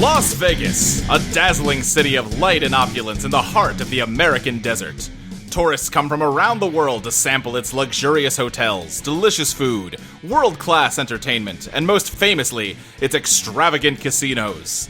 Las Vegas, a dazzling city of light and opulence in the heart of the American desert. Tourists come from around the world to sample its luxurious hotels, delicious food, world-class entertainment, and most famously, its extravagant casinos.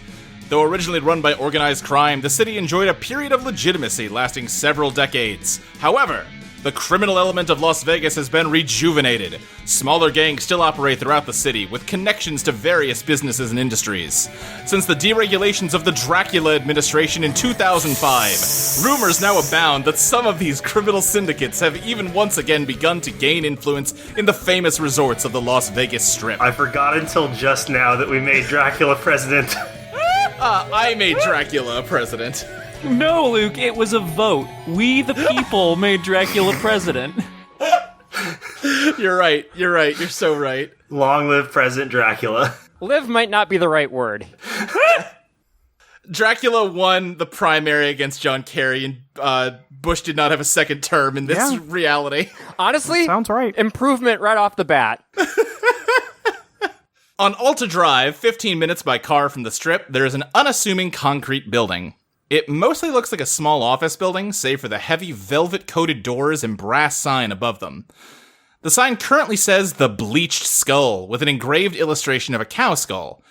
Though originally run by organized crime, the city enjoyed a period of legitimacy lasting several decades. However, the criminal element of Las Vegas has been rejuvenated. Smaller gangs still operate throughout the city, with connections to various businesses and industries. Since the deregulations of the Dracula administration in 2005, rumors now abound that some of these criminal syndicates have even once again begun to gain influence in the famous resorts of the Las Vegas Strip. I forgot until just now that we made Dracula president. I made Dracula president. No, Luke, it was a vote. We, the people, made Dracula president. You're right. You're so right. Long live President Dracula. Live might not be the right word. Dracula won the primary against John Kerry, and Bush did not have a second term in this reality. Honestly, sounds right. Improvement right off the bat. On Alta Drive, 15 minutes by car from the Strip, there is an unassuming concrete building. It mostly looks like a small office building, save for the heavy velvet-coated doors and brass sign above them. The sign currently says The Bleached Skull, with an engraved illustration of a cow skull.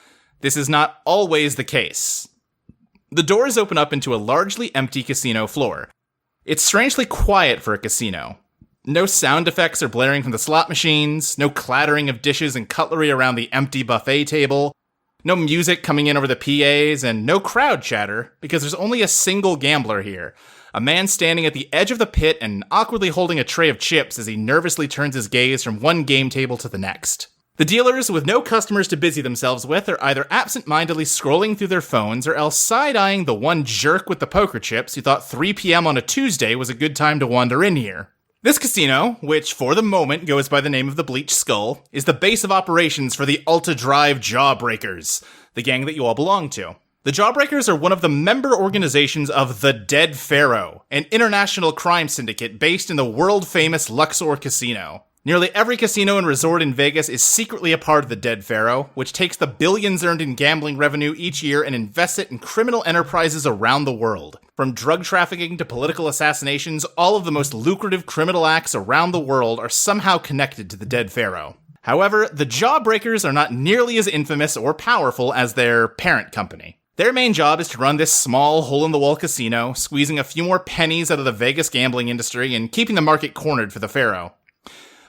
This is not always the case. The doors open up into a largely empty casino floor. It's strangely quiet for a casino. No sound effects are blaring from the slot machines, no clattering of dishes and cutlery around the empty buffet table, no music coming in over the PAs, and no crowd chatter, because there's only a single gambler here. A man standing at the edge of the pit and awkwardly holding a tray of chips as he nervously turns his gaze from one game table to the next. The dealers, with no customers to busy themselves with, are either absent-mindedly scrolling through their phones or else side-eyeing the one jerk with the poker chips who thought 3 p.m. on a Tuesday was a good time to wander in here. This casino, which for the moment goes by the name of the Bleached Skull, is the base of operations for the Alta Drive Jawbreakers, the gang that you all belong to. The Jawbreakers are one of the member organizations of the Dead Pharaoh, an international crime syndicate based in the world-famous Luxor Casino. Nearly every casino and resort in Vegas is secretly a part of the Dead Pharaoh, which takes the billions earned in gambling revenue each year and invests it in criminal enterprises around the world. From drug trafficking to political assassinations, all of the most lucrative criminal acts around the world are somehow connected to the Dead Pharaoh. However, the Jawbreakers are not nearly as infamous or powerful as their parent company. Their main job is to run this small, hole-in-the-wall casino, squeezing a few more pennies out of the Vegas gambling industry and keeping the market cornered for the Pharaoh.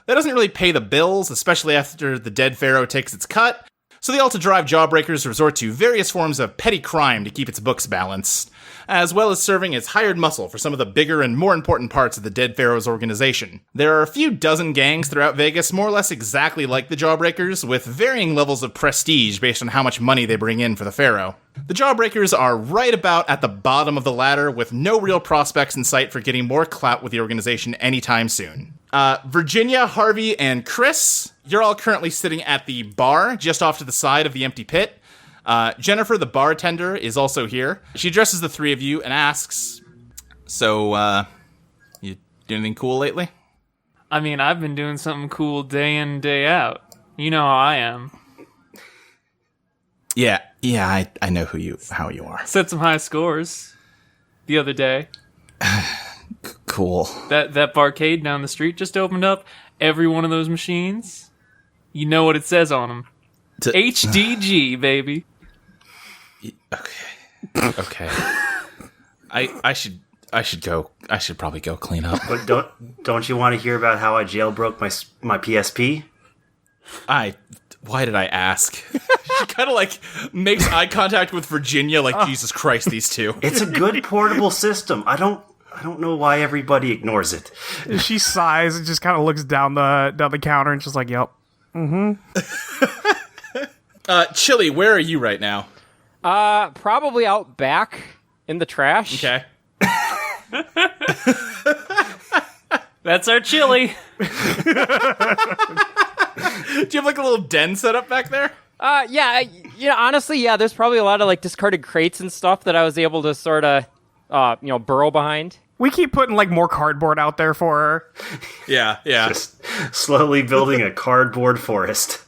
That doesn't really pay the bills, especially after the Dead Pharaoh takes its cut, so the Alta Drive Jawbreakers resort to various forms of petty crime to keep its books balanced, as well as serving as hired muscle for some of the bigger and more important parts of the Dead Pharaoh's organization. There are a few dozen gangs throughout Vegas, more or less exactly like the Jawbreakers, with varying levels of prestige based on how much money they bring in for the Pharaoh. The Jawbreakers are right about at the bottom of the ladder, with no real prospects in sight for getting more clout with the organization anytime soon. Virginia, Harvey, and Chris, you're all currently sitting at the bar just off to the side of the empty pit. Jennifer, the bartender, is also here. She addresses the three of you and asks, So, you do anything cool lately? I mean, I've been doing something cool day in, day out. You know how I am. Yeah, I know how you are. Set some high scores the other day. Cool. That barcade down the street just opened up. Every one of those machines, you know what it says on them. HDG, baby. Okay. I should go. I should probably go clean up. But don't you want to hear about how I jailbroke my PSP? Why did I ask? She kind of makes eye contact with Virginia, Jesus Christ, these two. It's a good portable system. I don't know why everybody ignores it. She sighs and just kind of looks down the counter and just like, yep. Mm-hmm. Chilli, where are you right now? Probably out back in the trash. Okay. That's our Chilli. Do you have a little den set up back there? Yeah, honestly, yeah, there's probably a lot of discarded crates and stuff that I was able to sort of, burrow behind. We keep putting more cardboard out there for her. Yeah. Just slowly building a cardboard forest.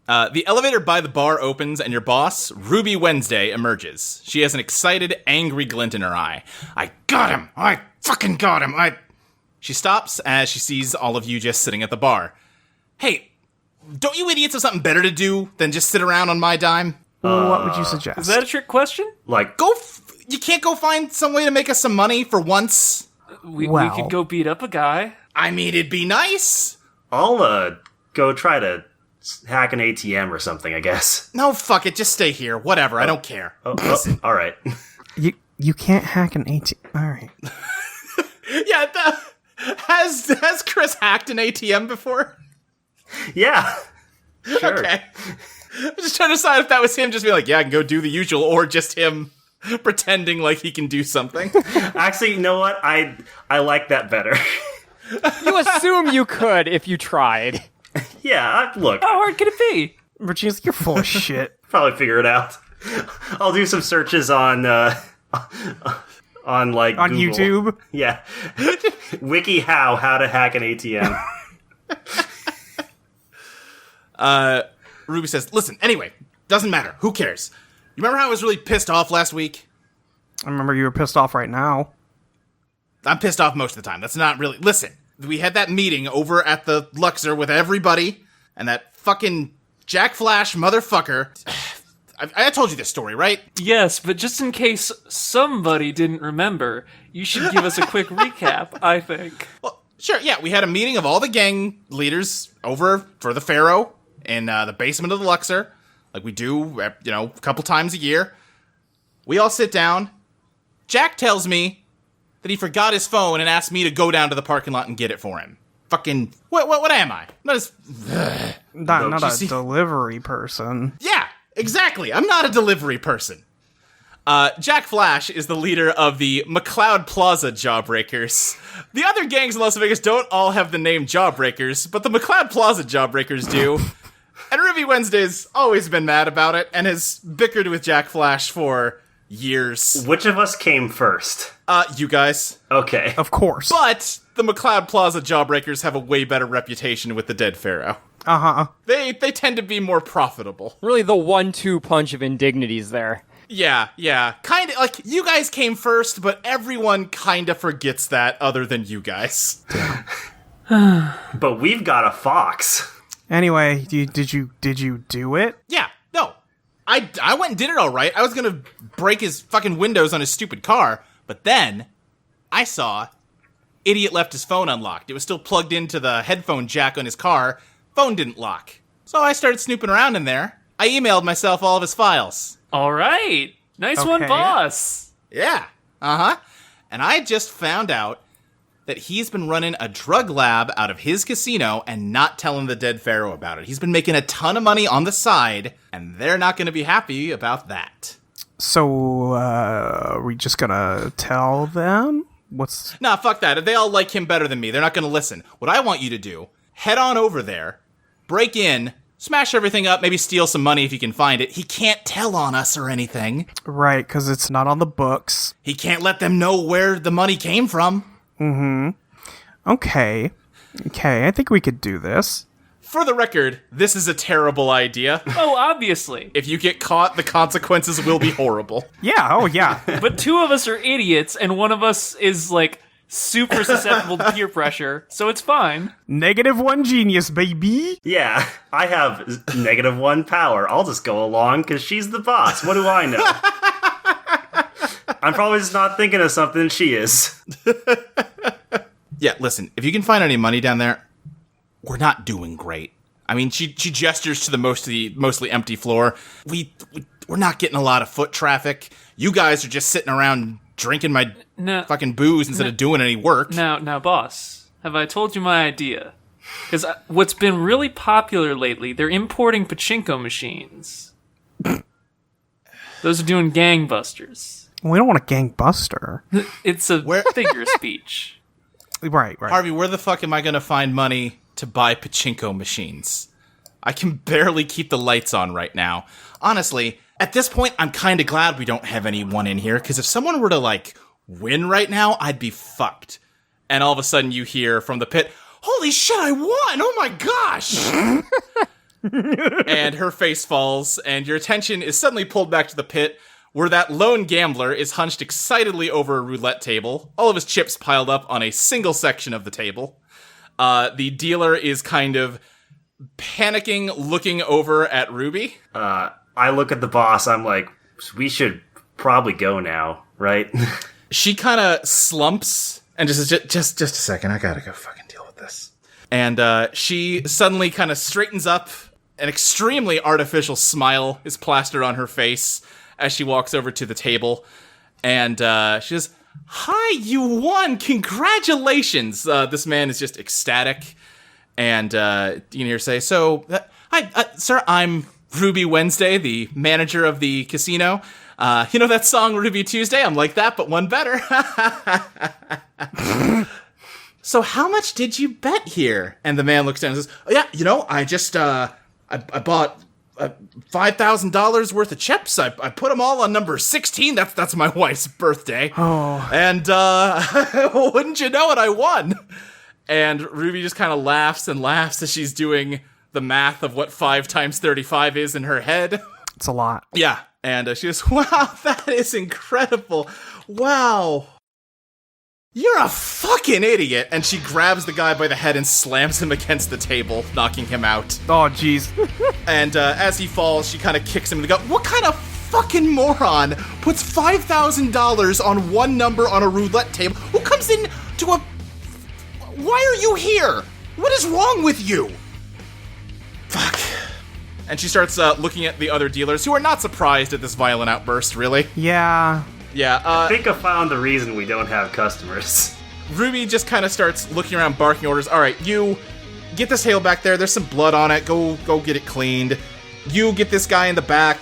The elevator by the bar opens and your boss, Ruby Wednesday, emerges. She has an excited, angry glint in her eye. I got him! I fucking got him! She stops as she sees all of you just sitting at the bar. Hey, don't you idiots have something better to do than just sit around on my dime? What would you suggest? Is that a trick question? Like, You can't go find some way to make us some money for once? We Well. could go beat up a guy. I mean, it'd be nice. I'll go try to hack an ATM or something, I guess. No, fuck it. Just stay here. Whatever. I don't care. All right. You can't hack an ATM. All right. Yeah, has Chris hacked an ATM before? Yeah. Sure. Okay. I'm just trying to decide if that was him just being like, yeah, I can go do the usual, or just him pretending like he can do something. Actually, you know what? I like that better. You assume you could if you tried. Yeah, look, How hard could it be? Regina's like, you're full of shit. probably figure it out. I'll do some searches on like On Google. YouTube? Yeah. Wiki how to hack an ATM. Ruby says, listen, anyway, doesn't matter. Who cares? You remember how I was really pissed off last week? I remember you were pissed off right now. I'm pissed off most of the time. That's not really... Listen, we had that meeting over at the Luxor with everybody, and that fucking Jack Flash motherfucker... I told you this story, right? Yes, but just in case somebody didn't remember, you should give us a quick recap, I think. Well, sure, yeah, we had a meeting of all the gang leaders over for the Pharaoh in the basement of the Luxor, like we do, a couple times a year. We all sit down. Jack tells me that he forgot his phone and asked me to go down to the parking lot and get it for him. Fucking, what am I? Not as... Not a delivery person. Yeah, exactly. I'm not a delivery person. Jack Flash is the leader of the McLeod Plaza Jawbreakers. The other gangs in Las Vegas don't all have the name Jawbreakers, but the McLeod Plaza Jawbreakers do. And Ruby Wednesday's always been mad about it and has bickered with Jack Flash for years. Which of us came first? You guys. Okay. Of course. But the McLeod Plaza Jawbreakers have a way better reputation with the dead Pharaoh. Uh-huh. They tend to be more profitable. Really the 1-2 punch of indignities there. Yeah. Kind of, like, you guys came first, but everyone kind of forgets that other than you guys. But we've got a fox. Anyway, did you do it? Yeah, no. I went and did it all right. I was going to break his fucking windows on his stupid car, but then I saw idiot left his phone unlocked. It was still plugged into the headphone jack on his car. Phone didn't lock. So I started snooping around in there. I emailed myself all of his files. All right. Nice one, Okay. boss. Yeah, And I just found out that he's been running a drug lab out of his casino and not telling the dead Pharaoh about it. He's been making a ton of money on the side, and they're not going to be happy about that. So, are we just gonna tell them? Nah, fuck that. They all like him better than me. They're not going to listen. What I want you to do, head on over there, break in, smash everything up, maybe steal some money if you can find it. He can't tell on us or anything. Right, because it's not on the books. He can't let them know where the money came from. Okay, I think we could do this. For the record, this is a terrible idea. Oh, obviously. If you get caught, the consequences will be horrible. Yeah, oh yeah. But two of us are idiots, and one of us is, like, super susceptible to peer pressure, so it's fine. -1 genius, baby. Yeah, I have -1 power. I'll just go along because she's the boss. What do I know? I'm probably just not thinking of something she is. Yeah, listen, if you can find any money down there, we're not doing great. I mean, she gestures to the mostly empty floor. We're not getting a lot of foot traffic. You guys are just sitting around drinking my fucking booze instead of doing any work. Now, boss, have I told you my idea? Because what's been really popular lately, they're importing pachinko machines. Those are doing gangbusters. We don't want a gangbuster. It's a figure of speech. Right. Harvey, where the fuck am I going to find money to buy pachinko machines? I can barely keep the lights on right now. Honestly, at this point, I'm kind of glad we don't have anyone in here, because if someone were to, like, win right now, I'd be fucked. And all of a sudden you hear from the pit, holy shit, I won! Oh my gosh! and her face falls, and your attention is suddenly pulled back to the pit, where that lone gambler is hunched excitedly over a roulette table, all of his chips piled up on a single section of the table. The dealer is kind of panicking, looking over at Ruby. I look at the boss, I'm like, we should probably go now, right? She kind of slumps, and just a second, I gotta go fucking deal with this. And she suddenly kind of straightens up, an extremely artificial smile is plastered on her face, as she walks over to the table, and she says, "Hi, you won! Congratulations!" This man is just ecstatic, and you hear her say, "So, hi, sir, I'm Ruby Wednesday, the manager of the casino. You know that song Ruby Tuesday? I'm like that, but one better." "So how much did you bet here?" And the man looks down and says, "Oh yeah, I just, I bought $5,000 worth of chips. I put them all on number 16. That's my wife's birthday. Oh. And wouldn't you know it, I won." And Ruby just kind of laughs and laughs as she's doing the math of what 5 times 35 is in her head. It's a lot. Yeah. And she goes, "Wow, that is incredible. Wow. You're a fucking idiot." And she grabs the guy by the head and slams him against the table, knocking him out. Oh, jeez. And as he falls, she kind of kicks him in the gut. What kind of fucking moron puts $5,000 on one number on a roulette table? Who comes in to a... Why are you here? What is wrong with you? Fuck. And she starts looking at the other dealers, who are not surprised at this violent outburst, really. Yeah. Yeah, I think I found the reason we don't have customers. Ruby just kind of starts looking around, barking orders. "All right, you get this tail back there. There's some blood on it. Go get it cleaned. You get this guy in the back.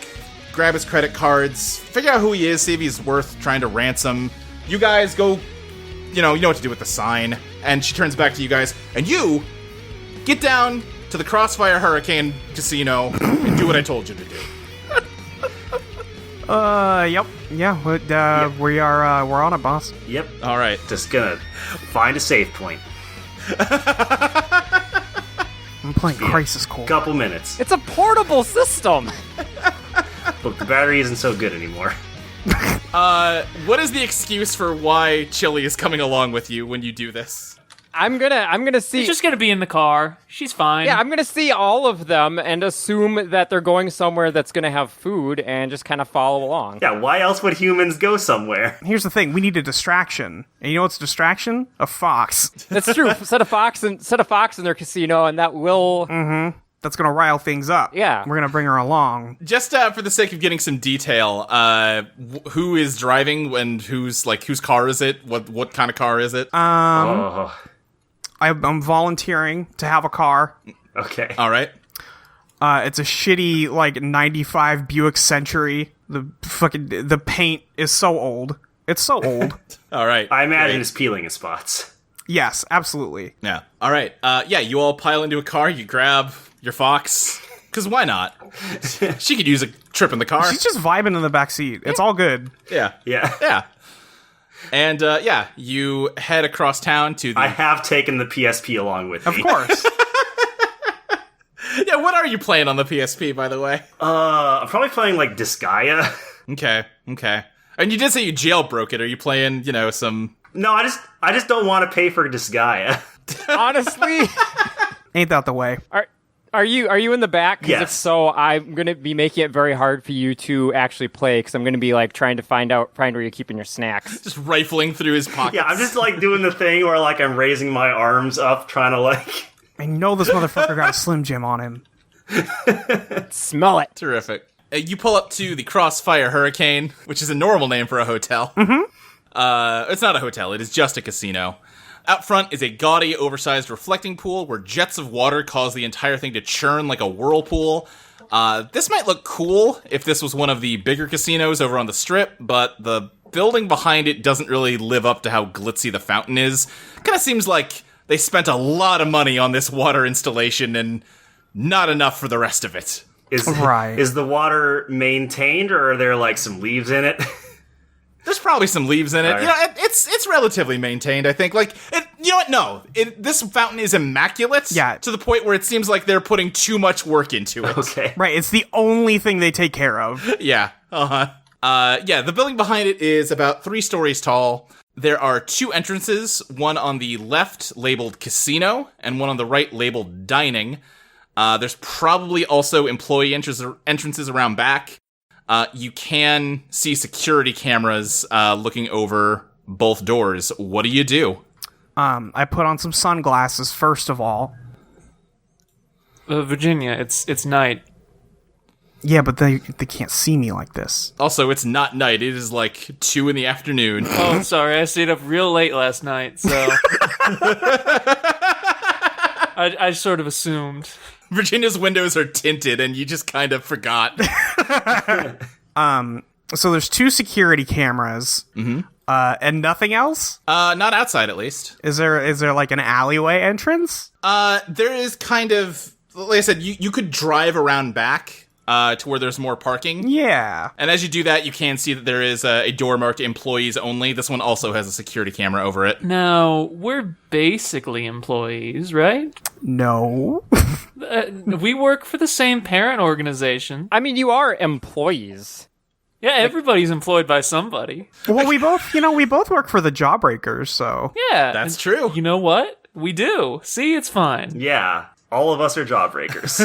Grab his credit cards. Figure out who he is. See if he's worth trying to ransom. You guys go. You know what to do with the sign." And she turns back to you guys. "And you get down to the Crossfire Hurricane Casino and do what I told you to do." Yep. Yeah, but, we're on it, boss. Yep. All right. Just gonna find a save point. I'm playing Crisis Core. Couple minutes. It's a portable system. Look, the battery isn't so good anymore. What is the excuse for why Chilli is coming along with you when you do this? I'm gonna see. She's just gonna be in the car. She's fine. Yeah, I'm gonna see all of them and assume that they're going somewhere that's gonna have food and just kind of follow along. Yeah, why else would humans go somewhere? Here's the thing, we need a distraction. And you know what's a distraction? A fox. That's true. Set a fox in their casino, and that will. That's gonna rile things up. Yeah. We're gonna bring her along. Just for the sake of getting some detail, who is driving and whose car is it? What kind of car is it? I'm volunteering to have a car. Okay. All right. It's a shitty, 95 Buick Century. The paint is so old. It's so old. All right. I imagine Great. it's peeling in spots. Yes, absolutely. Yeah. All right. You all pile into a car. You grab your fox. Because why not? She could use a trip in the car. She's just vibing in the back seat. It's all good. Yeah. Yeah. Yeah. And, you head across town to the... I have taken the PSP along with me. Of course. Yeah, what are you playing on the PSP, by the way? I'm probably playing, Disgaea. Okay. And you did say you jailbroke it. Are you playing, some... No, I just don't want to pay for Disgaea. Honestly, Ain't that the way? are you in the back? 'Cause Yes. if so, I'm gonna be making it very hard for you to actually play because I'm gonna be trying to find where you're keeping your snacks. Just rifling through his pockets. Yeah, I'm just doing the thing where I'm raising my arms up, trying to And you know this motherfucker got a Slim Jim on him. Smell it. Terrific. You pull up to the Crossfire Hurricane, which is a normal name for a hotel. Mm-hmm. It's not a hotel, it is just a casino. Out front is a gaudy, oversized reflecting pool where jets of water cause the entire thing to churn like a whirlpool. This might look cool if this was one of the bigger casinos over on the Strip, but the building behind it doesn't really live up to how glitzy the fountain is. Kind of seems like they spent a lot of money on this water installation and not enough for the rest of it. Right. Is the water maintained, or are there some leaves in it? There's probably some leaves in it. Right. It's relatively maintained, I think. You know what? No. This fountain is immaculate. Yeah. To the point where it seems like they're putting too much work into it. Okay. Right, it's the only thing they take care of. Yeah. Yeah, the building behind it is about 3 stories tall. There are 2 entrances, one on the left labeled casino, and one on the right labeled dining. There's probably also employee entrances around back. You can see security cameras looking over both doors. What do? I put on some sunglasses first of all. Virginia, it's night. Yeah, but they can't see me like this. Also, it's not night. It is like 2 in the afternoon. Oh, sorry, I stayed up real late last night, so I sort of assumed. Virginia's windows are tinted, and you just kind of forgot. So there's 2 security cameras, and nothing else? Not outside, at least. Is there like an alleyway entrance? There is kind of, like I said, you could drive around back to where there's more parking. Yeah. And as you do that, you can see that there is a door marked employees only. This one also has a security camera over it. Now, we're basically employees, right? No. We work for the same parent organization. I mean, you are employees. Yeah, everybody's employed by somebody. Well, we both work for the Jawbreakers, so. Yeah. That's true. You know what? We do. See, it's fine. Yeah. All of us are jawbreakers.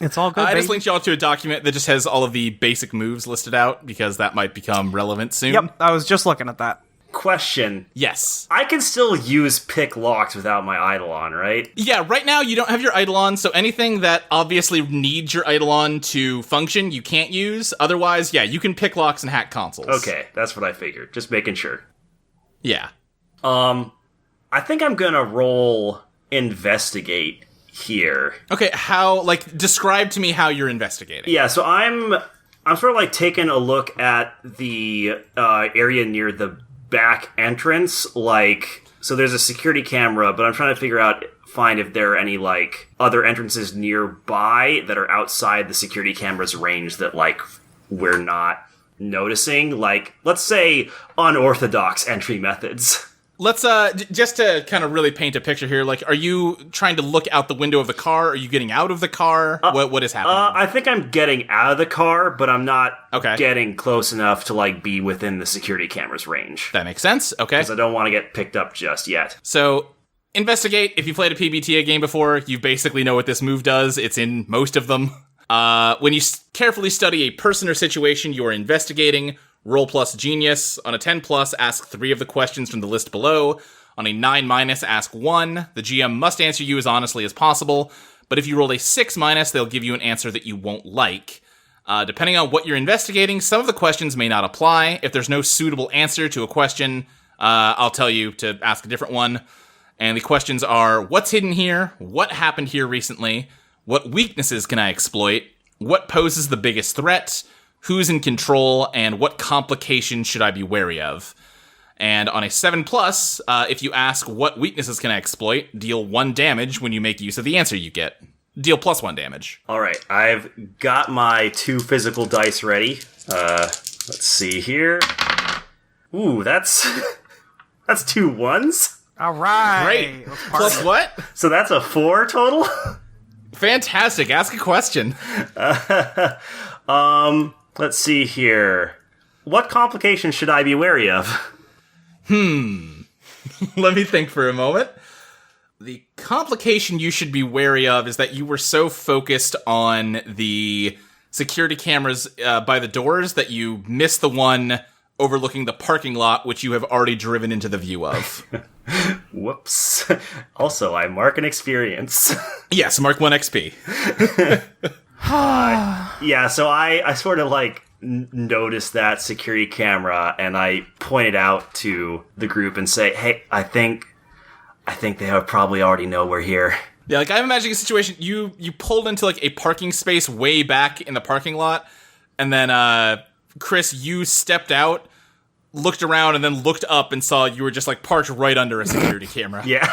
It's all good, I just baby. linked y'all to a document that just has all of the basic moves listed out, because that might become relevant soon. Yep, I was just looking at that. Question. Yes. I can still use pick locks without my Eidolon, right? Yeah, right now you don't have your Eidolon, so anything that obviously needs your Eidolon to function, you can't use. Otherwise, yeah, you can pick locks and hack consoles. Okay, that's what I figured. Just making sure. Yeah. I think I'm gonna roll investigate here. Okay, describe to me how you're investigating. Yeah, so I'm sort of like taking a look at the area near the back entrance, so there's a security camera, but I'm trying to find if there are any other entrances nearby that are outside the security camera's range that we're not noticing, let's say unorthodox entry methods. Let's, just to kind of really paint a picture here, are you trying to look out the window of the car? Are you getting out of the car? What is happening? I think I'm getting out of the car, but I'm not Okay. getting close enough to, be within the security camera's range. That makes sense. Okay. Because I don't want to get picked up just yet. So, investigate. If you played a PBTA game before, you basically know what this move does. It's in most of them. When you carefully study a person or situation you are investigating, roll plus genius. On a 10 plus, ask 3 of the questions from the list below. On a 9 minus, ask 1. The GM must answer you as honestly as possible, but if you roll a 6 minus, they'll give you an answer that you won't like. Depending on what you're investigating, some of the questions may not apply. If there's no suitable answer to a question, I'll tell you to ask a different one. And the questions are, what's hidden here? What happened here recently? What weaknesses can I exploit? What poses the biggest threat? Who's in control, and what complications should I be wary of? And on a 7 plus, if you ask what weaknesses can I exploit, deal 1 damage when you make use of the answer you get. Deal plus 1 damage. Alright, I've got my 2 physical dice ready. Let's see here. Ooh, that's 2 1s? All right. Great. Plus what? So that's a 4 total? Fantastic. Ask a question. Let's see here. What complications should I be wary of? Let me think for a moment. The complication you should be wary of is that you were so focused on the security cameras by the doors that you missed the one overlooking the parking lot, which you have already driven into the view of. Whoops. Also, I mark an experience. Yes, mark 1 XP. Yeah, so I sort of noticed that security camera, and I pointed out to the group and say, hey, I think they probably already know we're here. Yeah, I'm imagining a situation, you pulled into a parking space way back in the parking lot, and then Chris, you stepped out, looked around, and then looked up and saw you were just parked right under a security camera. Yeah.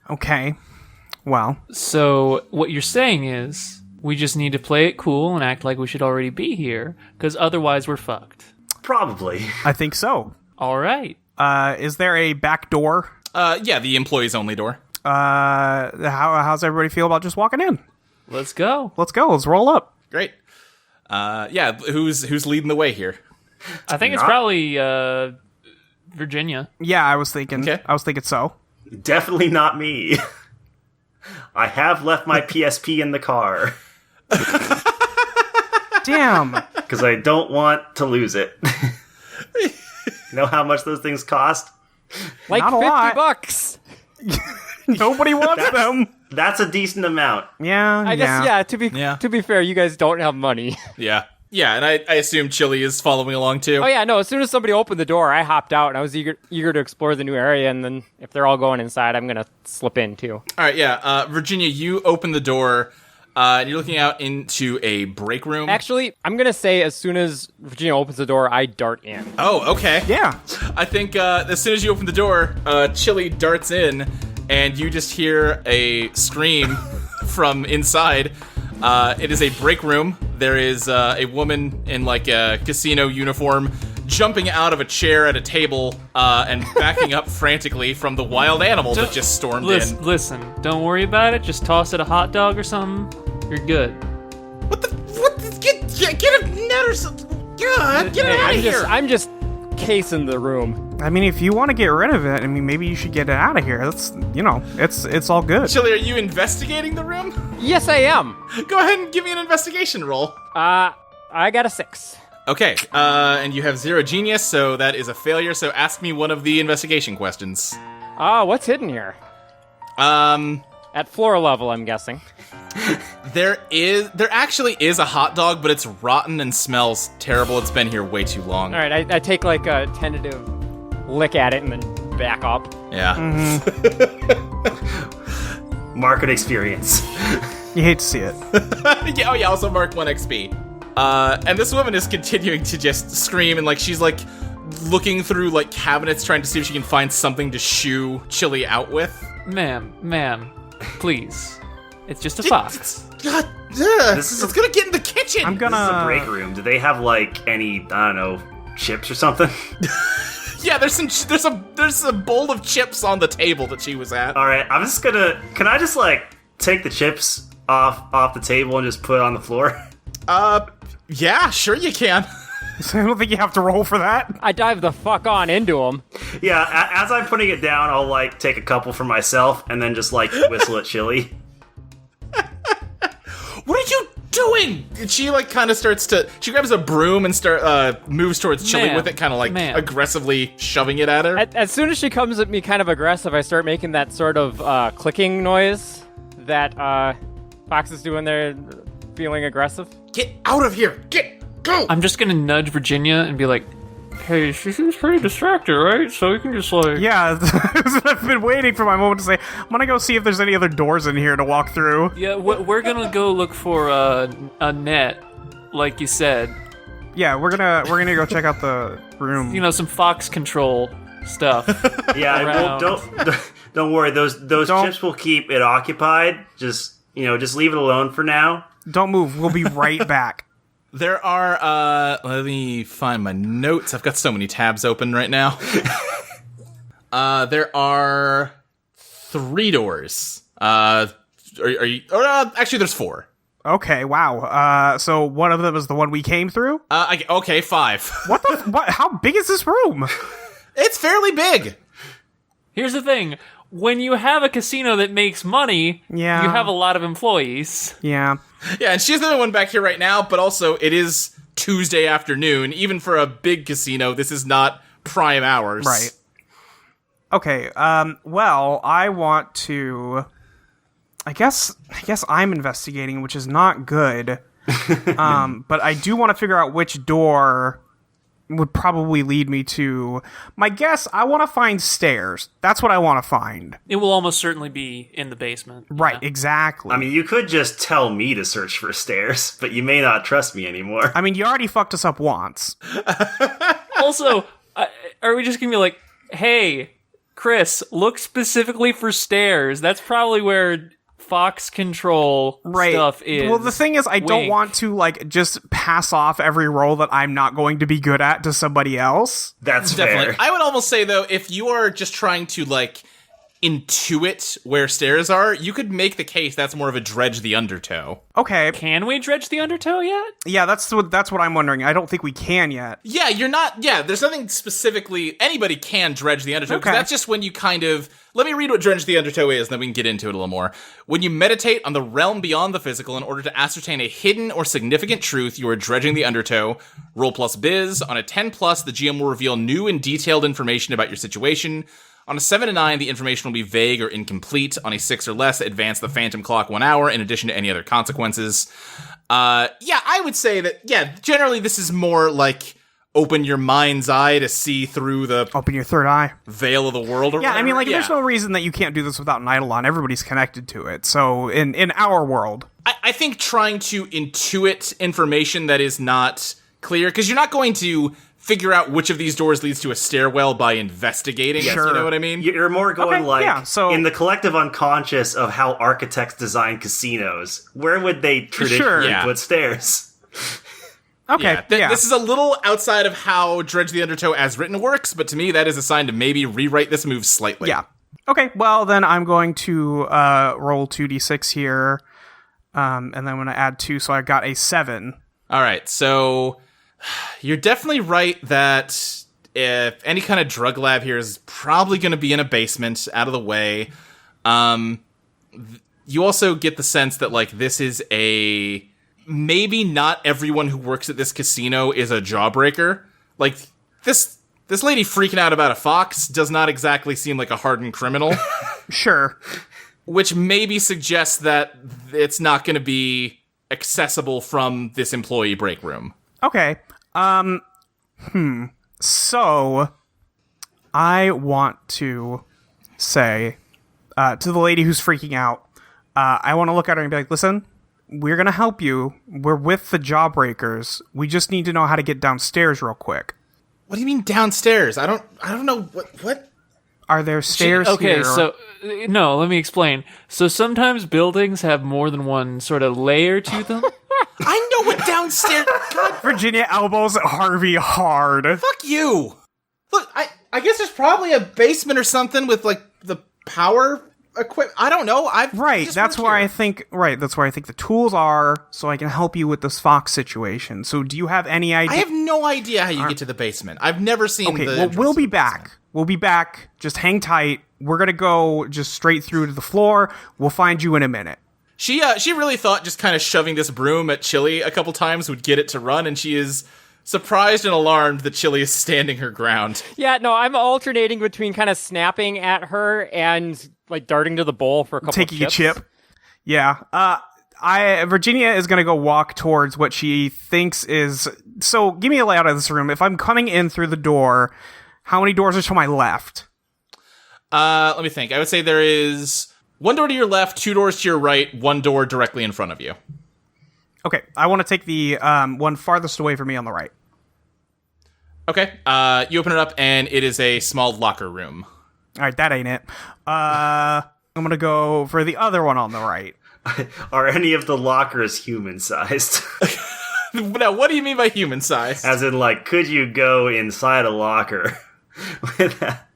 Okay. Well, So, what you're saying is, we just need to play it cool and act like we should already be here, because otherwise we're fucked. Probably. I think so. All right. Is there a back door? Yeah, the employees only door. How's everybody feel about just walking in? Let's go. Let's go. Let's roll up. Great. Yeah, who's leading the way here? I think it's probably Virginia. Yeah, I was thinking. Okay. I was thinking so. Definitely not me. I have left my PSP in the car Damn. because I don't want to lose it. You know how much those things cost? Like Not a 50 lot. bucks. Nobody wants them. That's a decent amount. Yeah. I guess, yeah, Yeah. to be fair, you guys don't have money. Yeah. Yeah, and I assume Chilli is following along too. Oh, yeah, no, as soon as somebody opened the door, I hopped out, and I was eager to explore the new area, and then if they're all going inside, I'm going to slip in, too. All right, yeah. Virginia, you open the door, and you're looking out into a break room. Actually, I'm going to say as soon as Virginia opens the door, I dart in. Oh, okay. Yeah. I think as soon as you open the door, Chilli darts in, and you just hear a scream from inside. It is a break room. There is a woman in like a casino uniform jumping out of a chair at a table and backing up frantically from the wild animal that just stormed in. Listen, don't worry about it. Just toss it a hot dog or something. You're good. What? Get a net or something. God, get it out of here. I'm just casing the room. I mean, if you want to get rid of it, I mean, maybe you should get it out of here. That's, it's all good. Chilli, are you investigating the room? Yes, I am. Go ahead and give me an investigation roll. I got a 6. Okay, and you have 0 genius, so that is a failure. So ask me one of the investigation questions. What's hidden here? At floor level, I'm guessing. There actually is a hot dog, but it's rotten and smells terrible. It's been here way too long. All right, I take like a tentative lick at it and then back up. Yeah. Market experience. You hate to see it. Yeah, oh yeah, also mark 1 XP. And this woman is continuing to just scream, and like she's like looking through like cabinets trying to see if she can find something to shoo Chilli out with. Ma'am, please. It's just a fox. God, This it's gonna get in the kitchen. I'm This is a gonna. break room. Do they have like any, I don't know, chips or something? Yeah, there's a bowl of chips on the table that she was at. All right, I'm just gonna. Can I just like take the chips off the table and just put it on the floor? Yeah, sure you can. I don't think you have to roll for that. I dive the fuck on into him. Yeah, as I'm putting it down, I'll like take a couple for myself and then just like whistle at Chilli. What are you doing? And she like kind of she grabs a broom and moves towards Chilli Ma'am, with it, kind of like ma'am. aggressively shoving it at her. As soon as she comes at me kind of aggressive, I start making that sort of clicking noise that Fox is doing there, feeling aggressive. Get out of here! Go! I'm just gonna nudge Virginia and be like, hey, she seems pretty distracted, right? So we can just like... Yeah, I've been waiting for my moment to say, I'm gonna go see if there's any other doors in here to walk through. Yeah, we're gonna go look for a net, like you said. Yeah, we're gonna go check out the room. You know, some fox control stuff. Yeah, Around. well, don't worry. Those Don't- chips will keep it occupied. Just leave it alone for now. Don't move. We'll be right back. There are, let me find my notes. I've got so many tabs open right now. There are 3 doors. Are you, actually there's 4. Okay, wow. So one of them is the one we came through? Okay, 5. What? How big is this room? It's fairly big. Here's the thing. When you have a casino that makes money, Yeah. you have a lot of employees. Yeah. Yeah, and she's the only one back here right now, but also it is Tuesday afternoon. Even for a big casino, this is not prime hours. Right. Okay, well, I want to... I guess I'm investigating, which is not good. But I do want to figure out which door would probably lead me to... My guess, I want to find stairs. That's what I want to find. It will almost certainly be in the basement. Right, Yeah. exactly. I mean, you could just tell me to search for stairs, but you may not trust me anymore. I mean, you already fucked us up once. Also, are we just gonna be like, hey, Chris, look specifically for stairs? That's probably where fox control stuff is. Well, the thing is, I don't Wink. want to, like, just pass off every role that I'm not going to be good at to somebody else. That's Definitely. fair. I would almost say, though, if you are just trying to, like, intuit where stairs are, you could make the case that's more of a dredge the undertow. Okay. Can we dredge the undertow yet? Yeah, that's what I'm wondering. I don't think we can yet. Yeah, there's nothing specifically, anybody can dredge the undertow, because Okay. that's just when you kind of, let me read what dredge the undertow is, and then we can get into it a little more. When you meditate on the realm beyond the physical in order to ascertain a hidden or significant truth, you are dredging the undertow. Roll plus biz. On a 10 plus, the GM will reveal new and detailed information about your situation. On a 7 to 9, the information will be vague or incomplete. On a 6 or less, advance the phantom clock 1 hour in addition to any other consequences. I would say that, generally this is more like open your mind's eye to see through the Open your third eye. veil of the world or Yeah, whatever. I mean, like, there's no reason that you can't do this without an Eidolon. Everybody's connected to it. So, in our world. I think trying to intuit information that is not clear, because you're not going to figure out which of these doors leads to a stairwell by investigating. Sure. You know what I mean? You're more going so in the collective unconscious of how architects design casinos. Where would they traditionally Yeah. put stairs? Okay, yeah. This is a little outside of how Dredge the Undertow as written works, but to me that is a sign to maybe rewrite this move slightly. Yeah. Okay, well, then I'm going to roll 2d6 here, and then I'm going to add 2, so I got a 7. All right, so you're definitely right that if any kind of drug lab here is probably going to be in a basement, out of the way. You also get the sense that, like, this is a... Maybe not everyone who works at this casino is a jawbreaker. Like, this lady freaking out about a fox does not exactly seem like a hardened criminal. Sure. Which maybe suggests that it's not going to be accessible from this employee break room. Okay. So, I want to say to the lady who's freaking out, I want to look at her and be like, listen, we're going to help you. We're with the Jawbreakers. We just need to know how to get downstairs real quick. What do you mean downstairs? I don't know what? Are there stairs Okay, here? so no, let me explain. So sometimes buildings have more than one sort of layer to them. I know what downstairs. God, Virginia elbows Harvey hard. fuck you. Look, I guess there's probably a basement or something with like the power equipment. I don't know. Right, that's where I think the tools are, so I can help you with this fox situation. So do you have any idea? I have no idea how you get to the basement. I've never seen Okay, the well, entrance we'll to be the back. basement. We'll be back. Just hang tight. We're gonna go just straight through to the floor. We'll find you in a minute. She really thought just kind of shoving this broom at Chilli a couple times would get it to run, and she is surprised and alarmed that Chilli is standing her ground. Yeah, no, I'm alternating between kind of snapping at her and like darting to the bowl for a couple Taking of a chips. chip. Yeah. Virginia is gonna go walk towards what she thinks is. So give me a layout of this room. If I'm coming in through the door, how many doors are to my left? Let me think. I would say there is one door to your left, 2 doors to your right, 1 door directly in front of you. Okay, I want to take the one farthest away from me on the right. Okay. You open it up, and it is a small locker room. All right, that ain't it. I'm gonna go for the other one on the right. Are any of the lockers human-sized? Now, what do you mean by human size? As in, like, could you go inside a locker with that?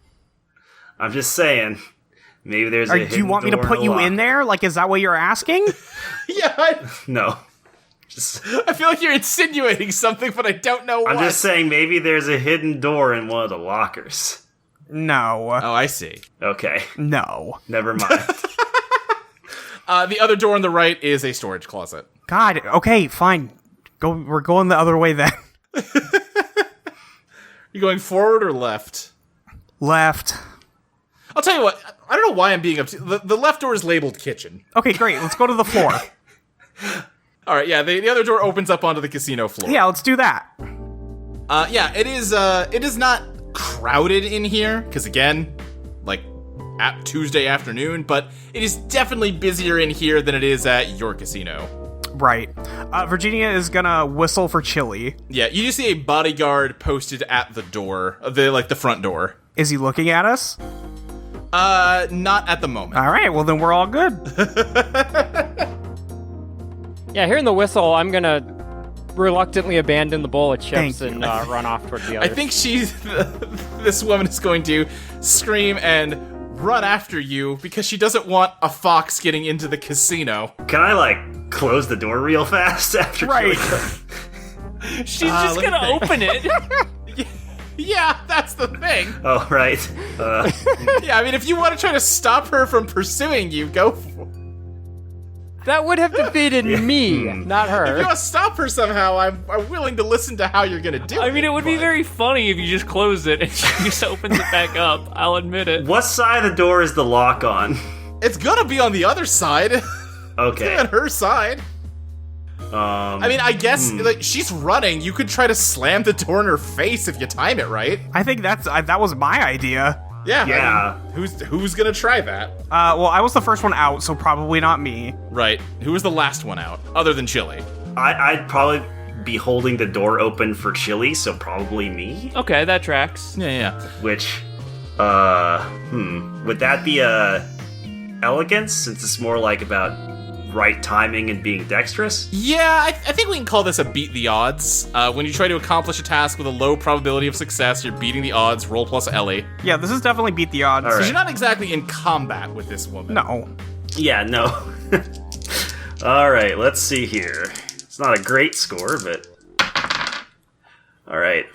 I'm just saying. Maybe there's a Do you hidden want me to door put a you locker. in there? Like, is that what you're asking? Yeah, No. Just, I feel like you're insinuating something, but I don't know what. I'm just saying maybe there's a hidden door in one of the lockers. No. Oh, I see. Okay. No. Never mind. The other door on the right is a storage closet. God, okay, fine. We're going the other way then. You going forward or left? Left. I'll tell you what. I don't know why I'm being upset. The left door is labeled kitchen. Okay, great. Let's go to the floor. All right, yeah. The other door opens up onto the casino floor. Yeah, let's do that. Yeah. It is not crowded in here because again, like at Tuesday afternoon, but it is definitely busier in here than it is at your casino. Right. Virginia is gonna whistle for Chilli. Yeah, you just see a bodyguard posted at the door, the front door. Is he looking at us? Not at the moment. All right, well then we're all good. Yeah, hearing the whistle, I'm gonna reluctantly abandon the bowl of chips Thank and you. run off toward the I others. think this woman is going to scream and run after you because she doesn't want a fox getting into the casino. Can I, like, close the door real fast after Right. She's just gonna open it. Yeah, that's the thing. Oh, right. Yeah, I mean, if you want to try to stop her from pursuing you, go for it. That would have defeated me, not If you her. want to stop her somehow, I'm willing to listen to how you're gonna do it. I mean, it would be but- very funny if you just close it and she just opens it back up. I'll admit it. What side of the door is the lock on? It's gonna be on the other side. Okay. On her side. I mean, I guess like she's running. You could try to slam the door in her face if you time it right. I think that was my idea. Yeah. Yeah. I mean, who's gonna try that? Well, I was the first one out, so probably not me. Right. Who was the last one out, other than Chilli? I'd probably be holding the door open for Chilli, so probably me. Okay, that tracks. Yeah. Which, would that be elegance, since it's more like about right timing and being dexterous? Yeah, I think we can call this a beat the odds. When you try to accomplish a task with a low probability of success, you're beating the odds, roll plus Ellie. Yeah, this is definitely beat the odds. All Because right. you're not exactly in combat with this woman. No. Yeah, no. Alright, let's see here. It's not a great score, but... Alright.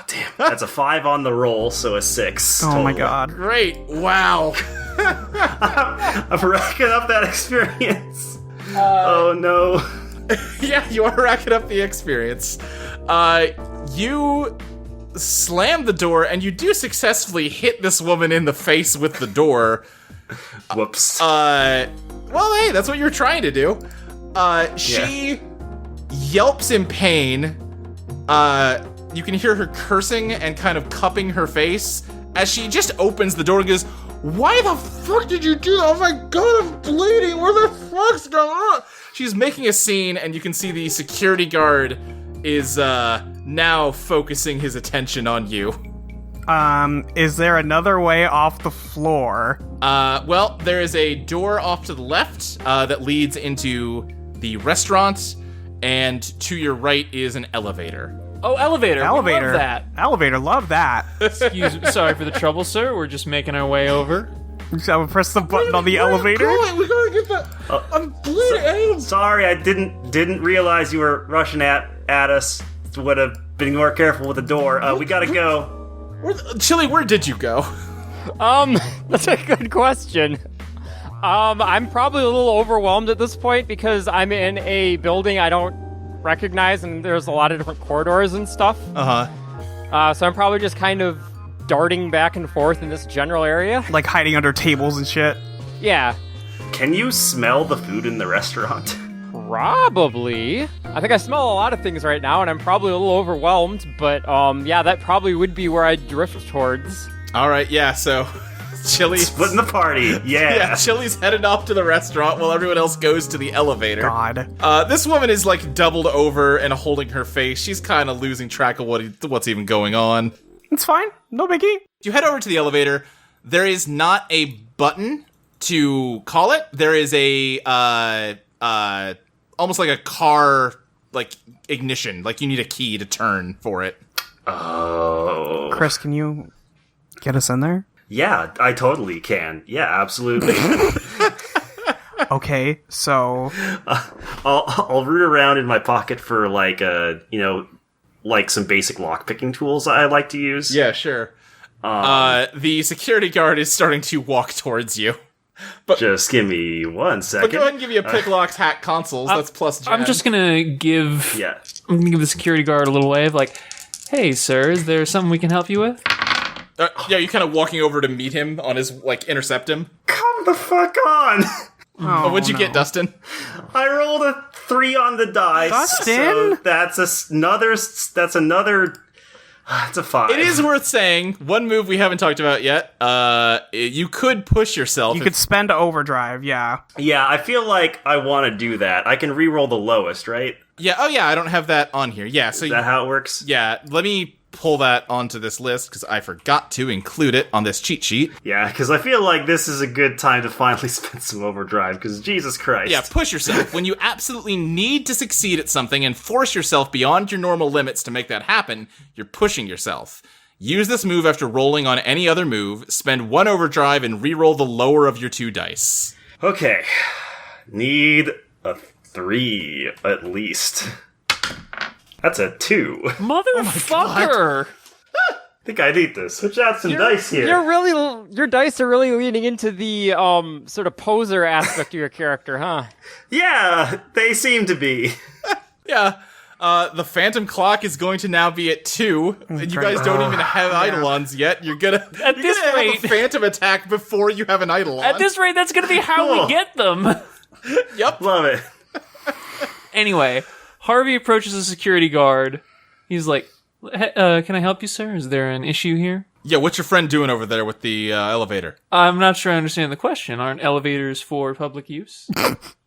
Damn. That's a 5 on the roll, so a 6. Oh my total. god. Great. Wow. I'm racking up that experience. Oh no. Yeah, you are racking up the experience. You slam the door, and you do successfully hit this woman in the face with the door. Whoops. Well, hey, that's what you were trying to do. She yelps in pain. You can hear her cursing and kind of cupping her face as she just opens the door and goes, "Why the fuck did you do that? Oh my god, I'm bleeding. What the fuck's going on?" She's making a scene, and you can see the security guard is now focusing his attention on you. Is there another way off the floor? Well, there is a door off to the left that leads into the restaurant, and to your right is an elevator. Oh, elevator. Elevator. We love that. Elevator, love that. Excuse me. Sorry for the trouble, sir. We're just making our way over. So press the button on the elevator. We gotta get that. I'm bleeding. Sorry, I didn't realize you were rushing at us. Would have been more careful with the door. We gotta go. Chilli, where did you go? That's a good question. I'm probably a little overwhelmed at this point because I'm in a building I don't recognize, and there's a lot of different corridors and stuff. So I'm probably just kind of darting back and forth in this general area. Like hiding under tables and shit. Yeah, Can you smell the food in the restaurant? probably. I think I smell a lot of things right now, and I'm probably a little overwhelmed, but yeah, that probably would be where I'd drift towards. All right, yeah, so Chilli... Splitting the party. Yeah, Chilli's headed off to the restaurant while everyone else goes to the elevator. God. This woman is like doubled over and holding her face. She's kind of losing track of what's even going on. It's fine. No biggie. You head over to the elevator. There is not a button to call it. There is a almost like a car like ignition. Like you need a key to turn for it. Oh. Chris, can you get us in there? Yeah, I totally can. Yeah, absolutely. Okay, so I'll root around in my pocket for like like some basic lockpicking tools I like to use. Yeah, sure. The security guard is starting to walk towards you. Just give me 1 But second. go ahead and give you a pick locks hack consoles. That's plus gen. I'm just gonna give. Yeah. I'm gonna give the security guard a little wave, like, "Hey, sir, is there something we can help you with?" Yeah, you're kind of walking over to meet him on his, like, intercept him. Come the fuck on! oh, What'd you no. get, Dustin? I rolled a 3 on the dice. Dustin? So that's another. It's a 5. It is worth saying, one move we haven't talked about yet, you could push yourself. You could spend overdrive, yeah. Yeah, I feel like I want to do that. I can re-roll the lowest, right? Yeah, oh yeah, I don't have that on here. Yeah, so Is that how it works? yeah, let me pull that onto this list, because I forgot to include it on this cheat sheet. Yeah, because I feel like this is a good time to finally spend some overdrive, because Jesus Christ. Yeah, push yourself. When you absolutely need to succeed at something and force yourself beyond your normal limits to make that happen, you're pushing yourself. Use this move after rolling on any other move. Spend 1 overdrive and re-roll the lower of your 2 dice. Okay. Need a 3, at least. That's a 2. Motherfucker! I think I need to switch out some dice here. Your dice are really leaning into the sort of poser aspect of your character, huh? Yeah, they seem to be. Yeah. The Phantom Clock is going to now be at 2. And you guys don't even have Eidolons yet. You're gonna have a Phantom attack before you have an Eidolon. At this rate, that's gonna be how we get them. Yep. Love it. Anyway, Harvey approaches a security guard. He's like, can I help you, sir? Is there an issue here? Yeah, what's your friend doing over there with the elevator? I'm not sure I understand the question. Aren't elevators for public use?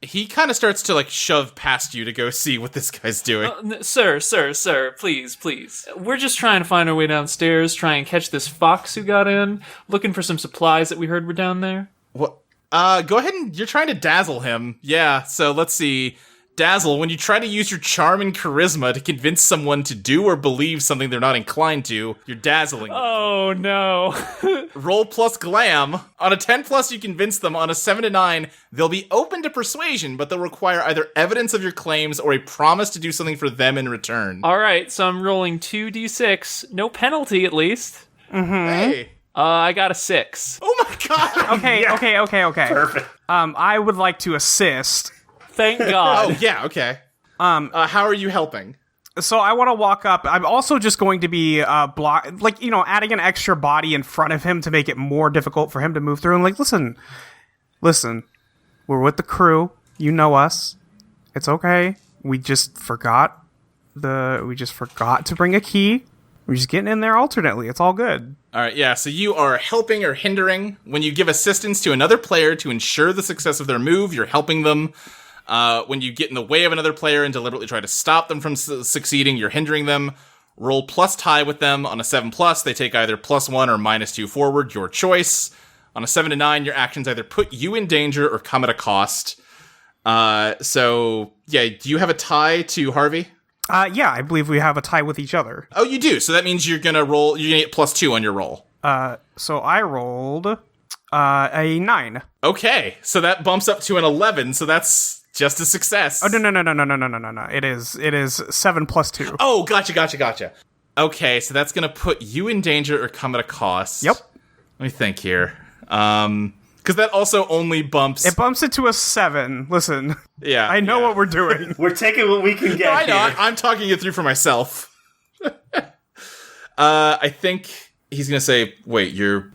He kind of starts to, like, shove past you to go see what this guy's doing. Sir, please. We're just trying to find our way downstairs, try and catch this fox who got in, looking for some supplies that we heard were down there. What? Go ahead and you're trying to dazzle him. Yeah, so let's see. Dazzle, when you try to use your charm and charisma to convince someone to do or believe something they're not inclined to, you're dazzling them. Oh, no. Roll plus glam. On a 10 plus, you convince them. On a 7 to 9, they'll be open to persuasion, but they'll require either evidence of your claims or a promise to do something for them in return. All right, so I'm rolling 2d6. No penalty, at least. Hey. I got a 6. Oh my god. Okay. Perfect. I would like to assist. Thank God. Oh, yeah, okay. How are you helping? So I want to walk up. I'm also just going to be adding an extra body in front of him to make it more difficult for him to move through. And like, listen, we're with the crew. You know us. It's okay. We just forgot to bring a key. We're just getting in there alternately. It's all good. All right, yeah, so you are helping or hindering. When you give assistance to another player to ensure the success of their move, you're helping them. When you get in the way of another player and deliberately try to stop them from succeeding, you're hindering them. Roll plus tie with them. On a 7 plus, they take either +1 or -2 forward, your choice. On a 7 to 9, your actions either put you in danger or come at a cost. So, yeah, do you have a tie to Harvey? Yeah, I believe we have a tie with each other. Oh, you do. So that means you're gonna get +2 on your roll. So I rolled a 9. Okay, so that bumps up to an 11, so that's just a success. Oh, no. It is 7 plus 2. Oh, gotcha. Okay, so that's gonna put you in danger or come at a cost. Yep. Let me think here. Because that also only bumps... It bumps it to a 7. Listen. Yeah. I know what we're doing. We're taking what we can get I know, here. I'm talking it through for myself. I think he's gonna say, wait, you're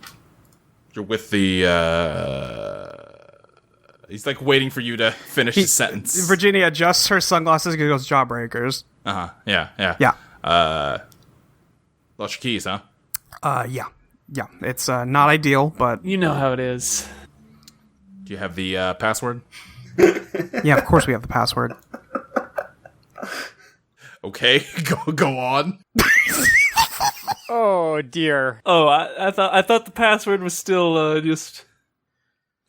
with the, He's, like, waiting for you to finish his sentence. Virginia adjusts her sunglasses and goes, Jawbreakers. Uh-huh, yeah. Yeah. Lost your keys, huh? Yeah. It's not ideal, but... You know how it is. Do you have the password? Yeah, of course we have the password. Okay, go on. Oh, dear. Oh, I thought the password was still just...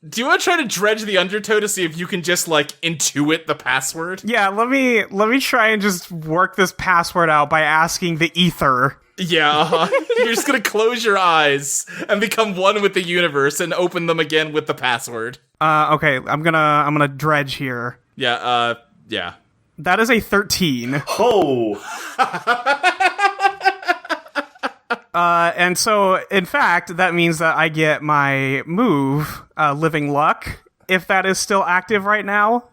Do you want to try to dredge the undertow to see if you can just, like, intuit the password? Yeah, let me try and just work this password out by asking the ether. Yeah, You're just gonna close your eyes and become one with the universe and open them again with the password. Okay, I'm gonna dredge here. Yeah. That is a 13. Oh! And so, in fact, that means that I get my move, Living Luck, if that is still active right now.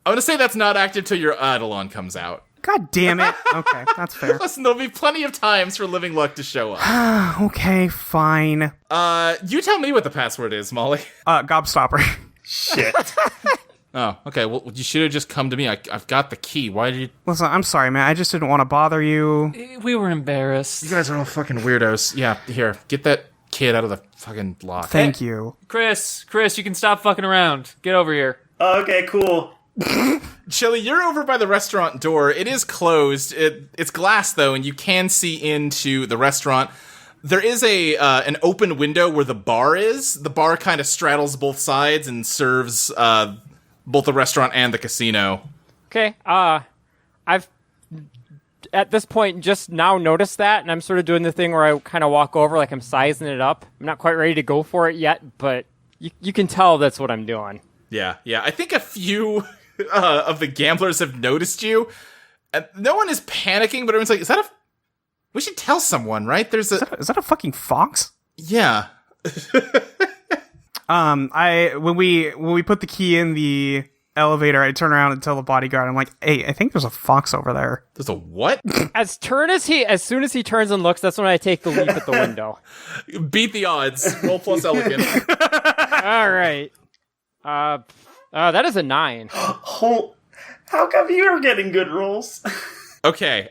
I'm gonna say that's not active till your Eidolon comes out. God damn it. Okay, that's fair. Listen, there'll be plenty of times for Living Luck to show up. Okay, fine. You tell me what the password is, Molly. Gobstopper. Shit. Oh, okay, well, you should have just come to me. I've got the key. Why did you... Listen, I'm sorry, man. I just didn't want to bother you. We were embarrassed. You guys are all fucking weirdos. Yeah, here, get that kid out of the fucking lock. Thank you. Chris, you can stop fucking around. Get over here. Okay, cool. Chilli, you're over by the restaurant door. It is closed. It's glass, though, and you can see into the restaurant. There is an open window where the bar is. The bar kind of straddles both sides and serves both the restaurant and the casino. Okay, I've at this point just now noticed that, and I'm sort of doing the thing where I kind of walk over like I'm sizing it up. I'm not quite ready to go for it yet, but you can tell that's what I'm doing. Yeah. I think a few of the gamblers have noticed you. And no one is panicking, but everyone's like, "Is that a? We should tell someone, right? There's a. Is that a fucking fox? Yeah." When we put the key in the elevator, I turn around and tell the bodyguard, I'm like, "Hey, I think there's a fox over there." There's a what? As soon as he turns and looks, that's when I take the leap at the window. Beat the odds. Roll plus elegant. All right. That is a 9. How come you're getting good rolls? Okay.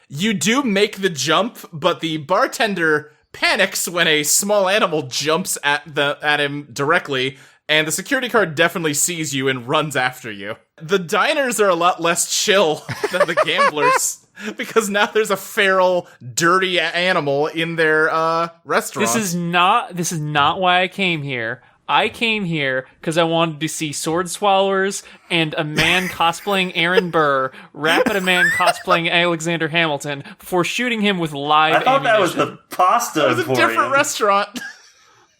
You do make the jump, but the bartender panics when a small animal jumps at him directly, and the security guard definitely sees you and runs after you. The diners are a lot less chill than the gamblers, because now there's a feral, dirty animal in their restaurant. This is not why I came here. I came here because I wanted to see sword swallowers and a man cosplaying Aaron Burr rap at a man cosplaying Alexander Hamilton before shooting him with live I thought ammunition. that was the pasta It was a emporium. different restaurant.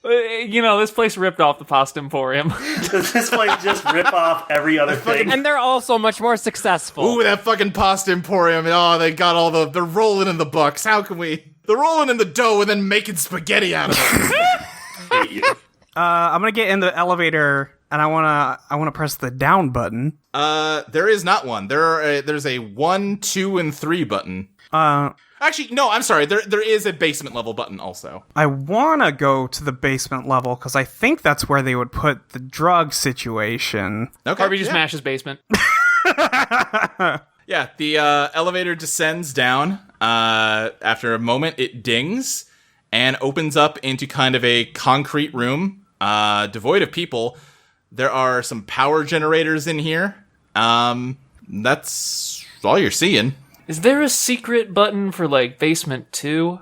This place ripped off the Pasta Emporium. This place just rip off every other thing. And they're also much more successful. Ooh, that fucking pasta emporium. Oh, they got they're rolling in the bucks. How can we? They're rolling in the dough and then making spaghetti out of it. Hate you. I'm gonna get in the elevator and I wanna press the down button. There is not one. There's a 1, 2, and 3 button. Actually, no, I'm sorry. There is a basement level button also. I wanna go to the basement level because I think that's where they would put the drug situation. Okay. Harvey just smashes basement. Yeah, the elevator descends down. After a moment, it dings and opens up into kind of a concrete room, devoid of people. There are some power generators in here. That's all you're seeing. Is there a secret button for, basement 2?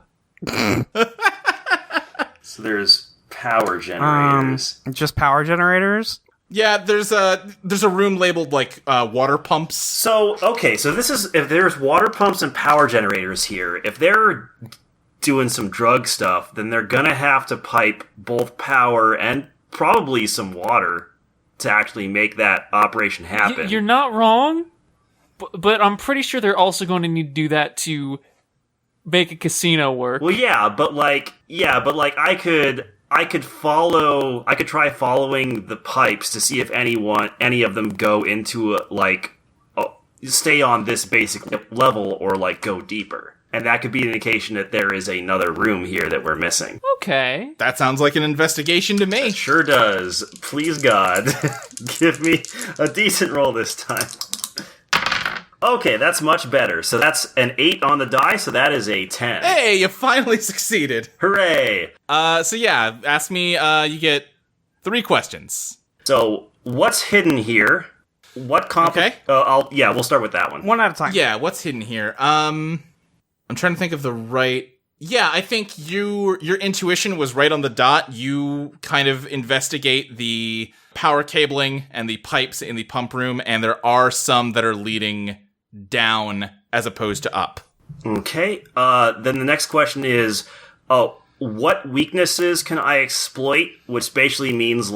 So there's power generators. Just power generators? Yeah, there's a room labeled water pumps. So this is if there's water pumps and power generators here. If they're doing some drug stuff, then they're gonna have to pipe both power and probably some water to actually make that operation happen. You're not wrong, but I'm pretty sure they're also going to need to do that to make a casino work. Well, I could try following the pipes to see if any of them go into stay on this basic level or go deeper. And that could be an indication that there is another room here that we're missing. Okay. That sounds like an investigation to me. Sure does. Please, God, give me a decent roll this time. Okay, that's much better. So that's an 8 on the die, so that is a 10. Hey, you finally succeeded. Hooray! So yeah, ask me, you get 3 questions. So, what's hidden here? Okay. We'll start with that one. One at a time. Yeah, what's hidden here? I'm trying to think of the right... Yeah, I think your intuition was right on the dot. You kind of investigate the power cabling and the pipes in the pump room, and there are some that are leading down as opposed to up. Okay, then the next question is, what weaknesses can I exploit? Which basically means,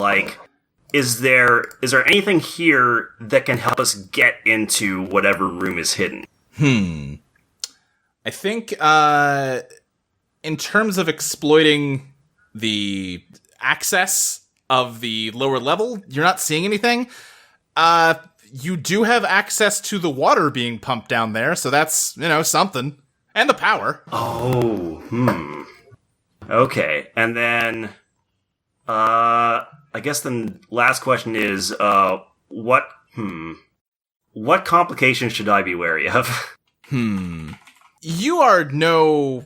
is there anything here that can help us get into whatever room is hidden? I think, in terms of exploiting the access of the lower level, you're not seeing anything. You do have access to the water being pumped down there, so that's, something. And the power. Okay, and then, I guess the last question is, what complications should I be wary of? You are no,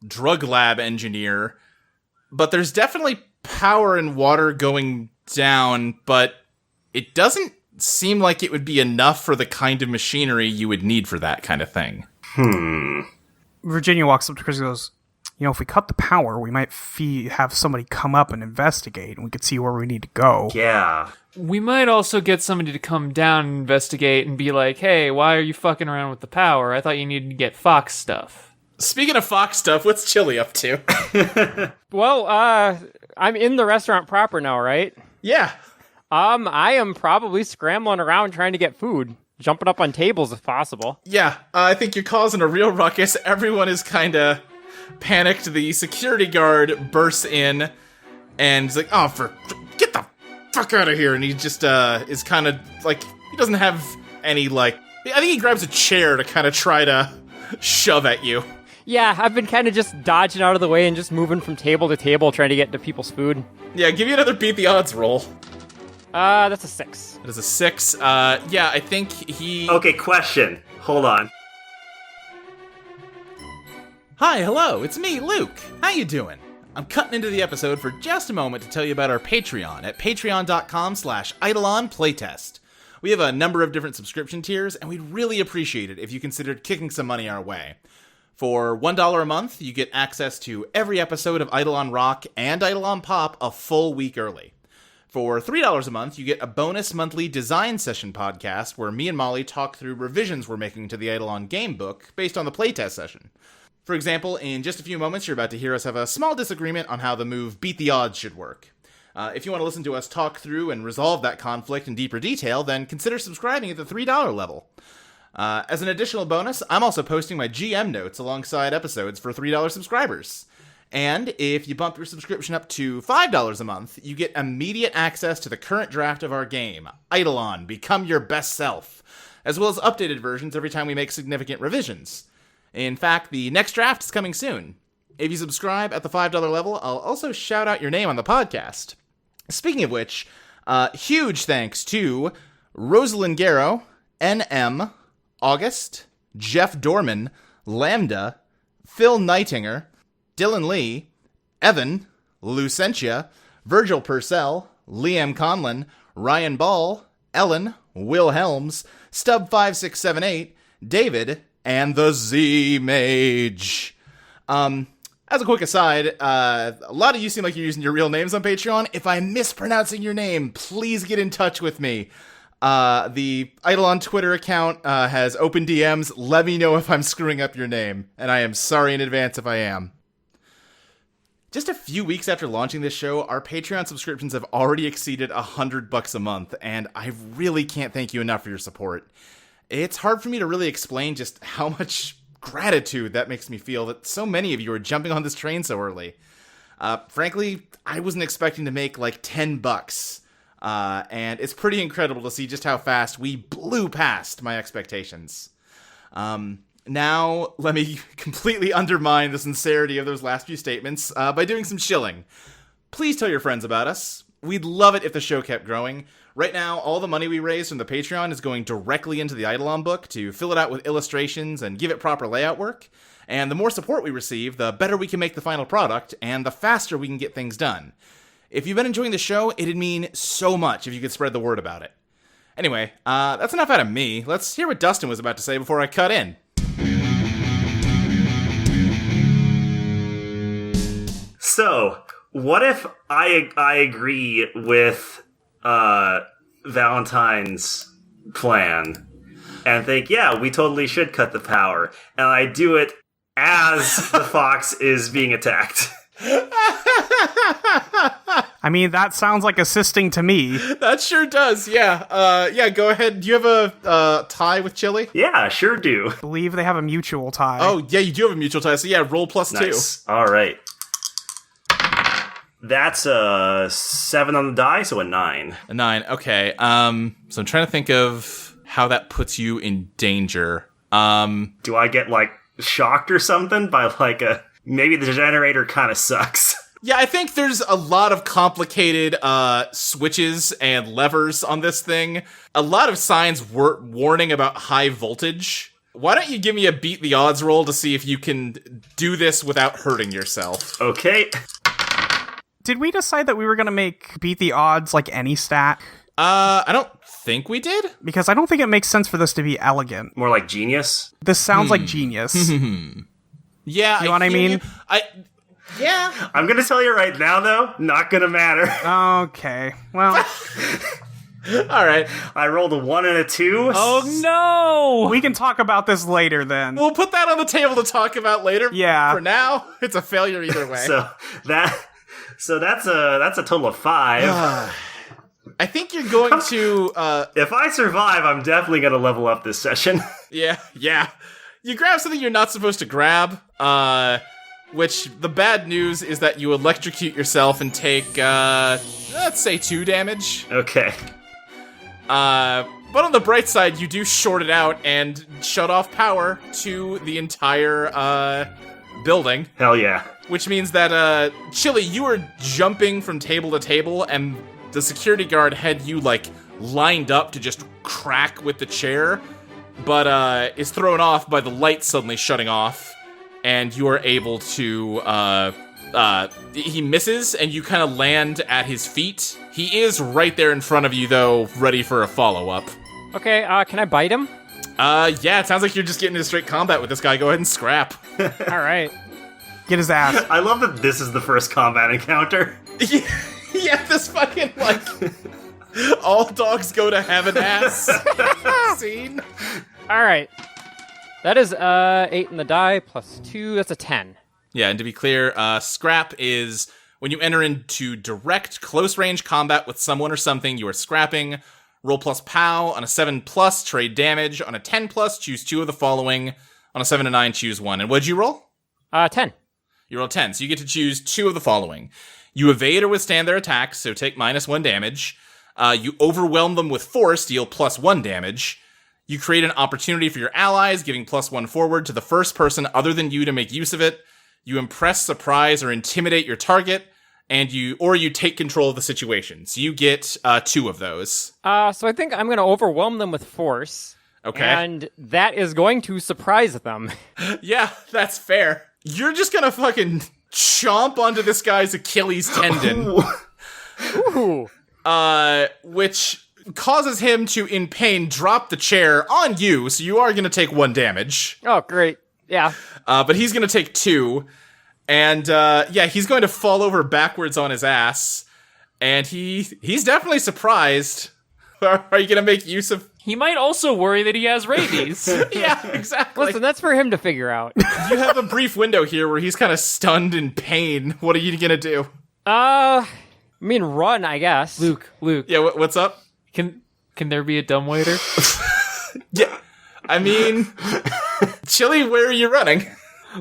drug lab engineer, but there's definitely power and water going down, but it doesn't seem like it would be enough for the kind of machinery you would need for that kind of thing. Virginia walks up to Chris and goes, if we cut the power, we might have somebody come up and investigate, and we could see where we need to go. Yeah. We might also get somebody to come down and investigate and be like, hey, why are you fucking around with the power? I thought you needed to get Fox stuff. Speaking of Fox stuff, what's Chilli up to? Well, I'm in the restaurant proper now, right? Yeah. I am probably scrambling around trying to get food. Jumping up on tables if possible. Yeah, I think you're causing a real ruckus. Everyone is kind of panicked. The security guard bursts in and is like, get the fuck out of here. And he just is kind of like, he doesn't have any, like, I think he grabs a chair to kind of try to shove at you. Yeah, I've been kind of just dodging out of the way and just moving from table to table trying to get to people's food. Yeah, give you another beat the odds roll. That's a 6. It is a 6. Yeah, I think he... Okay, question. Hold on. Hi, hello, it's me, Luke. How you doing? I'm cutting into the episode for just a moment to tell you about our Patreon at patreon.com/Eidolon playtest. We have a number of different subscription tiers, and we'd really appreciate it if you considered kicking some money our way. For $1 a month, you get access to every episode of Eidolon Rock and Eidolon Pop a full week early. For $3 a month, you get a bonus monthly design session podcast where me and Molly talk through revisions we're making to the Eidolon game book based on the playtest session. For example, in just a few moments, you're about to hear us have a small disagreement on how the move Beat the Odds should work. If you want to listen to us talk through and resolve that conflict in deeper detail, then consider subscribing at the $3 level. As an additional bonus, I'm also posting my GM notes alongside episodes for $3 subscribers. And if you bump your subscription up to $5 a month, you get immediate access to the current draft of our game, Eidolon, Become Your Best Self, as well as updated versions every time we make significant revisions. In fact, the next draft is coming soon. If you subscribe at the $5 level, I'll also shout out your name on the podcast. Speaking of which, huge thanks to Rosalind Garrow, NM, August, Jeff Dorman, Lambda, Phil Nightinger, Dylan Lee, Evan, Lucentia, Virgil Purcell, Liam Conlon, Ryan Ball, Ellen, Will Helms, Stub5678, David, and the Z-Mage. As a quick aside, a lot of you seem like you're using your real names on Patreon. If I'm mispronouncing your name, please get in touch with me. The Eidolon Twitter account has open DMs. Let me know if I'm screwing up your name, and I am sorry in advance if I am. Just a few weeks after launching this show, our Patreon subscriptions have already exceeded $100 a month, and I really can't thank you enough for your support. It's hard for me to really explain just how much gratitude that makes me feel that so many of you are jumping on this train so early. Frankly, I wasn't expecting to make like $10, and it's pretty incredible to see just how fast we blew past my expectations. Now, let me completely undermine the sincerity of those last few statements by doing some shilling. Please tell your friends about us. We'd love it if the show kept growing. Right now, all the money we raise from the Patreon is going directly into the Eidolon book to fill it out with illustrations and give it proper layout work. And the more support we receive, the better we can make the final product, and the faster we can get things done. If you've been enjoying the show, it'd mean so much if you could spread the word about it. Anyway, that's enough out of me. Let's hear what Dustin was about to say before I cut in. So, what if I agree with Valentine's plan and think, yeah, we totally should cut the power, and I do it as the fox is being attacked? I mean, that sounds like assisting to me. That sure does, yeah. Yeah, go ahead. Do you have a tie with Chilli? Yeah, sure do. I believe they have a mutual tie. Oh, yeah, you do have a mutual tie, so yeah, roll +2. Nice. All right. That's a 7 on the die, so a 9. A 9, okay. So I'm trying to think of how that puts you in danger. Do I get, like, shocked or something by, like, maybe the generator kind of sucks? Yeah, I think there's a lot of complicated switches and levers on this thing. A lot of signs warning about high voltage. Why don't you give me a beat the odds roll to see if you can do this without hurting yourself? Okay. Did we decide that we were going to make beat the odds like any stat? I don't think we did. Because I don't think it makes sense for this to be elegant. More like genius? This sounds like genius. Yeah, You know what I mean? Yeah. I'm gonna tell you right now, though, not gonna matter. Okay. Well, All right. I rolled a 1 and a 2. Oh no! we can talk about this later then. We'll put that on the table to talk about later. Yeah. For now, it's a failure either way. So that's a total of 5. I think you're going to, If I survive, I'm definitely gonna level up this session. yeah. You grab something you're not supposed to grab, which the bad news is that you electrocute yourself and take, let's say 2 damage. Okay. But on the bright side, you do short it out and shut off power to the entire, building. Hell yeah. Which means that, Chilli, you were jumping from table to table, and the security guard had you, like, lined up to just crack with the chair, but, is thrown off by the light suddenly shutting off, and you are able to, he misses, and you kind of land at his feet. He is right there in front of you, though, ready for a follow-up. Okay, can I bite him? Yeah, it sounds like you're just getting into straight combat with this guy. Go ahead and scrap. All right. Get his ass. I love that this is the first combat encounter. Yeah, this fucking, like, all dogs go to heaven ass scene. All right. That is 8 in the die plus 2. That's a 10. Yeah, and to be clear, scrap is when you enter into direct close-range combat with someone or something, you are scrapping. Roll plus POW. On a 7+, trade damage. On a 10+, choose 2 of the following. On a 7 to 9, choose 1. And what'd you roll? 10. You roll 10, so you get to choose 2 of the following. You evade or withstand their attacks, so take -1 damage. You overwhelm them with force, deal +1 damage. You create an opportunity for your allies, giving +1 forward to the first person other than you to make use of it. You impress, surprise, or intimidate your target, and you take control of the situation. So you get 2 of those. So I think I'm going to overwhelm them with force. Okay. And that is going to surprise them. Yeah, that's fair. You're just gonna fucking chomp onto this guy's Achilles tendon. Ooh. Which causes him to, in pain, drop the chair on you, so you are going to take 1 damage. Oh, great. Yeah. But he's going to take 2. And, he's going to fall over backwards on his ass. And he's definitely surprised. Are you going to make use of... He might also worry that he has rabies. Yeah, exactly. Listen, that's for him to figure out. You have a brief window here where he's kind of stunned in pain. What are you going to do? I mean, run, I guess. Luke. Yeah, what's up? Can there be a dumbwaiter? Yeah, I mean... Chilli, where are you running?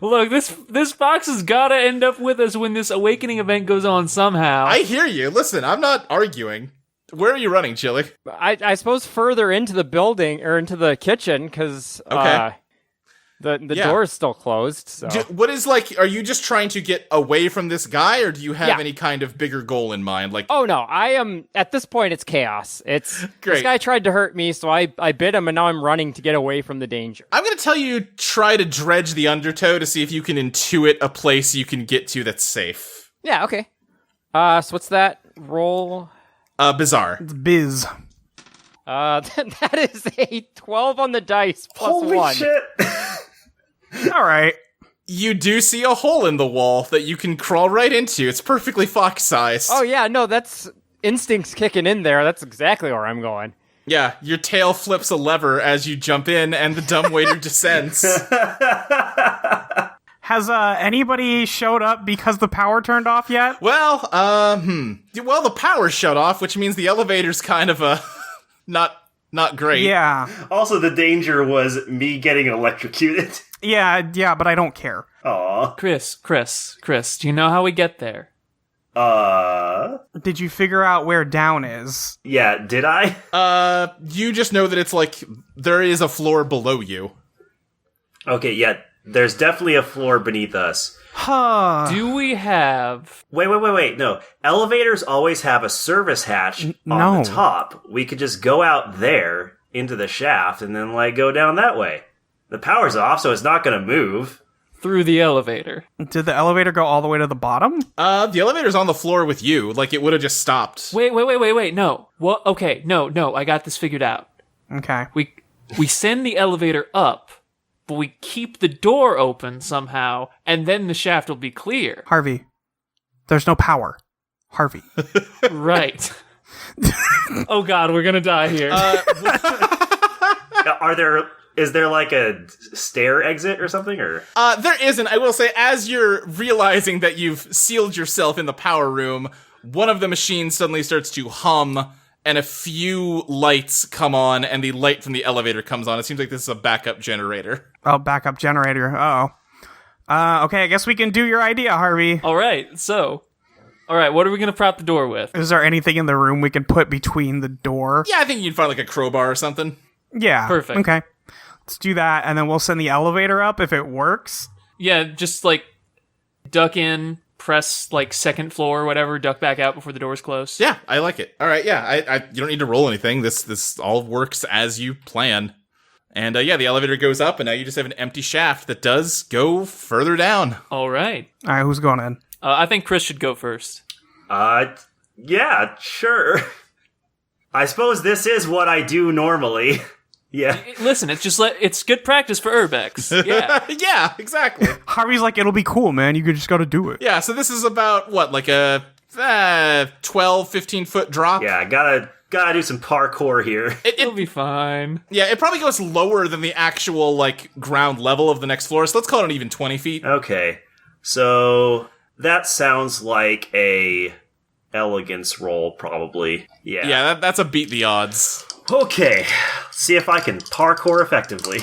Look, this fox has gotta end up with us when this awakening event goes on somehow. I hear you. Listen, I'm not arguing. Where are you running, Chilli? I suppose further into the building, or into the kitchen, because Okay. the Yeah. door is still closed, so... What is, like, are you just trying to get away from this guy, or do you have Yeah. any kind of bigger goal in mind? Like, Oh, no, I am... At this point, it's chaos. It's... Great. This guy tried to hurt me, so I bit him, and now I'm running to get away from the danger. I'm going to tell you, try to dredge the undertow to see if you can intuit a place you can get to that's safe. Yeah, okay. So what's that? Roll... Bizarre. It's biz. That is a 12 on the dice, plus Holy 1. shit. All right. You do see a hole in the wall that you can crawl right into. It's perfectly fox-sized. Oh, yeah, no, that's... Instincts kicking in there. That's exactly where I'm going. Yeah, your tail flips a lever as you jump in, and the dumbwaiter descends. Has anybody showed up because the power turned off yet? Well, Well, the power's shut off, which means the elevator's kind of, not great. Yeah. Also, the danger was me getting electrocuted. Yeah, but I don't care. Aw. Chris, do you know how we get there? Did you figure out where down is? Yeah, did I? You just know that it's like, there is a floor below you. Okay, yeah, there's definitely a floor beneath us. Huh. Do we have... Wait, no. Elevators always have a service hatch on no. the top. We could just go out there into the shaft and then, like, go down that way. The power's off, so it's not gonna move. through the elevator? Did the elevator go all the way to the bottom? The elevator's on the floor with you. Like, it would have just stopped. Wait, no. Well, okay, no, I got this figured out. Okay. We send the elevator up, but we keep the door open somehow, and then the shaft will be clear. Harvey, there's no power. Harvey. Right. Oh god, we're gonna die here. Is there like a stair exit or something, or? There isn't. I will say, as you're realizing that you've sealed yourself in the power room, one of the machines suddenly starts to hum, and a few lights come on, and the light from the elevator comes on. It seems like this is a backup generator. Oh, backup generator. Okay, I guess we can do your idea, Harvey. Alright, what are we gonna prop the door with? Is there anything in the room we can put between the door? Yeah, I think you'd find like a crowbar or something. Yeah. Perfect. Okay. Let's do that, and then we'll send the elevator up if it works. Yeah, just like duck in, press like second floor or whatever, duck back out before the door's closed. Yeah, I like it. All right, yeah, you don't need to roll anything. This all works as you plan. And the elevator goes up, and now you just have an empty shaft that does go further down. Alright. All right, who's going in? I think Chris should go first. Yeah, sure. I suppose this is what I do normally. Yeah. Listen, it's good practice for Urbex. Yeah. Yeah, exactly. Harvey's like, it'll be cool, man. You just gotta do it. Yeah, so this is about, what, like a 12, 15-foot drop? Yeah, gotta do some parkour here. It'll be fine. Yeah, it probably goes lower than the actual, like, ground level of the next floor, so let's call it an even 20 feet. Okay, so that sounds like a elegance roll, probably. Yeah. Yeah, that's a beat the odds. Okay, let's see if I can parkour effectively.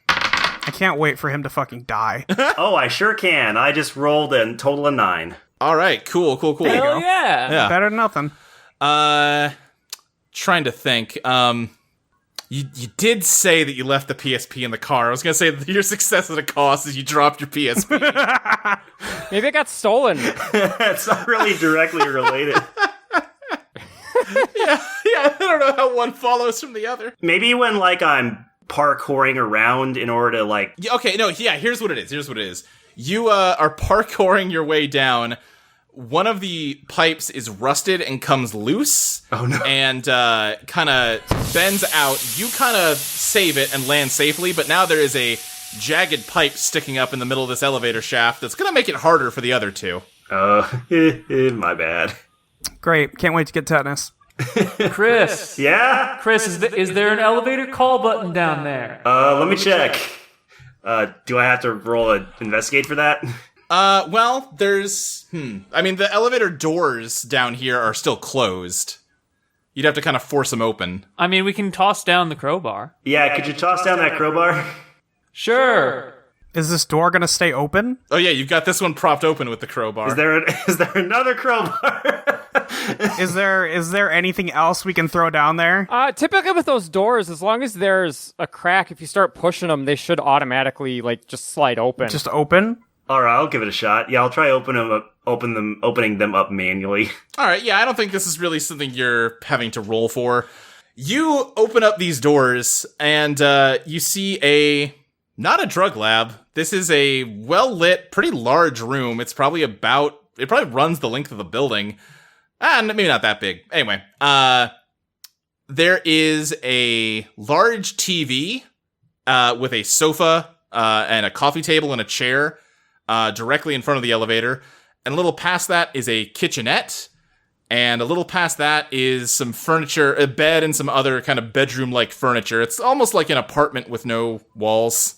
I can't wait for him to fucking die. Oh, I sure can. I just rolled a total of 9. All right, cool. Hell go. yeah. Yeah. Better than nothing. Trying to think. You did say that you left the PSP in the car. I was gonna say that your success at a cost is you dropped your PSP. Maybe it got stolen. It's not really directly related. yeah, I don't know how one follows from the other. Maybe when, like, I'm parkouring around in order to, like... Okay, no, yeah, here's what it is. You are parkouring your way down. One of the pipes is rusted and comes loose. Oh, no. And kind of bends out. You kind of save it and land safely, but now there is a jagged pipe sticking up in the middle of this elevator shaft that's going to make it harder for the other two. My bad. Great. Can't wait to get tetanus. Chris. Yeah? Chris, is there an elevator call button down there? Let me check. Do I have to roll an investigate for that? Well, there's... I mean, the elevator doors down here are still closed. You'd have to kind of force them open. I mean, we can toss down the crowbar. Yeah, could you toss down that crowbar? Sure. Is this door gonna stay open? Oh yeah, you've got this one propped open with the crowbar. Is there another crowbar? Is there anything else we can throw down there? Typically with those doors, as long as there's a crack, if you start pushing them, they should automatically, like, just slide open. Just open? Alright, I'll give it a shot. Yeah, I'll try opening them up manually. Alright, yeah, I don't think this is really something you're having to roll for. You open up these doors, and you see not a drug lab. This is a well-lit, pretty large room. It probably runs the length of the building. And maybe not that big. Anyway, there is a large TV with a sofa and a coffee table and a chair directly in front of the elevator. And a little past that is a kitchenette. And a little past that is some furniture, a bed and some other kind of bedroom-like furniture. It's almost like an apartment with no walls.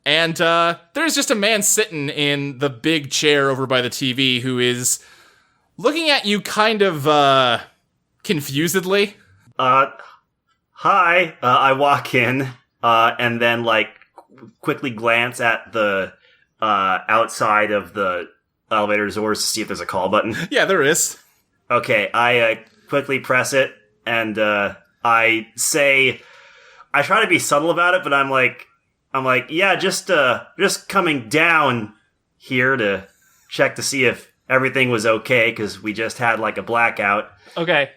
And there's just a man sitting in the big chair over by the TV who is looking at you kind of confusedly. Hi. I walk in and then, like, quickly glance at the outside of the elevator doors to see if there's a call button. Yeah, there is. Okay, I quickly press it, and I say, I try to be subtle about it, but I'm like, yeah, just coming down here to check to see if everything was okay, because we just had, like, a blackout. Okay.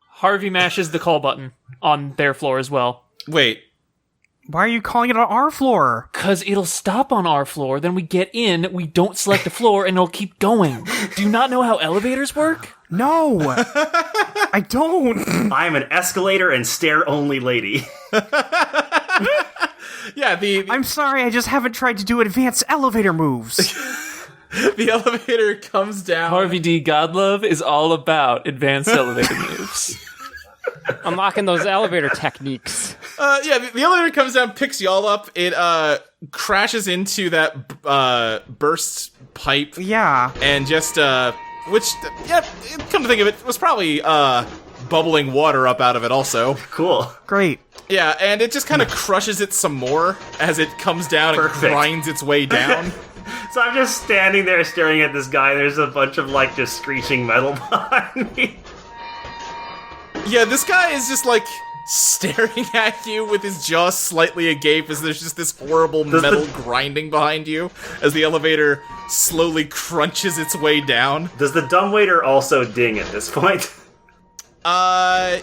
Harvey mashes the call button on their floor as well. Wait. Why are you calling it on our floor? Because it'll stop on our floor, then we get in, we don't select a floor, and it'll keep going. Do you not know how elevators work? No! I don't! I'm an escalator and stair-only lady. Yeah, I'm sorry, I just haven't tried to do advanced elevator moves. The elevator comes down. Harvey D. Godlove is all about advanced elevator moves. Unlocking those elevator techniques. The elevator comes down, picks y'all up. It crashes into that burst pipe. Yeah. And just come to think of it, was probably bubbling water up out of it also. Cool. Great. Yeah, and it just kind of crushes it some more as it comes down and grinds its way down. So I'm just standing there staring at this guy. There's a bunch of, like, just screeching metal behind me. Yeah, this guy is just, like, staring at you with his jaw slightly agape as there's just this horrible metal grinding behind you as the elevator slowly crunches its way down. Does the dumbwaiter also ding at this point? I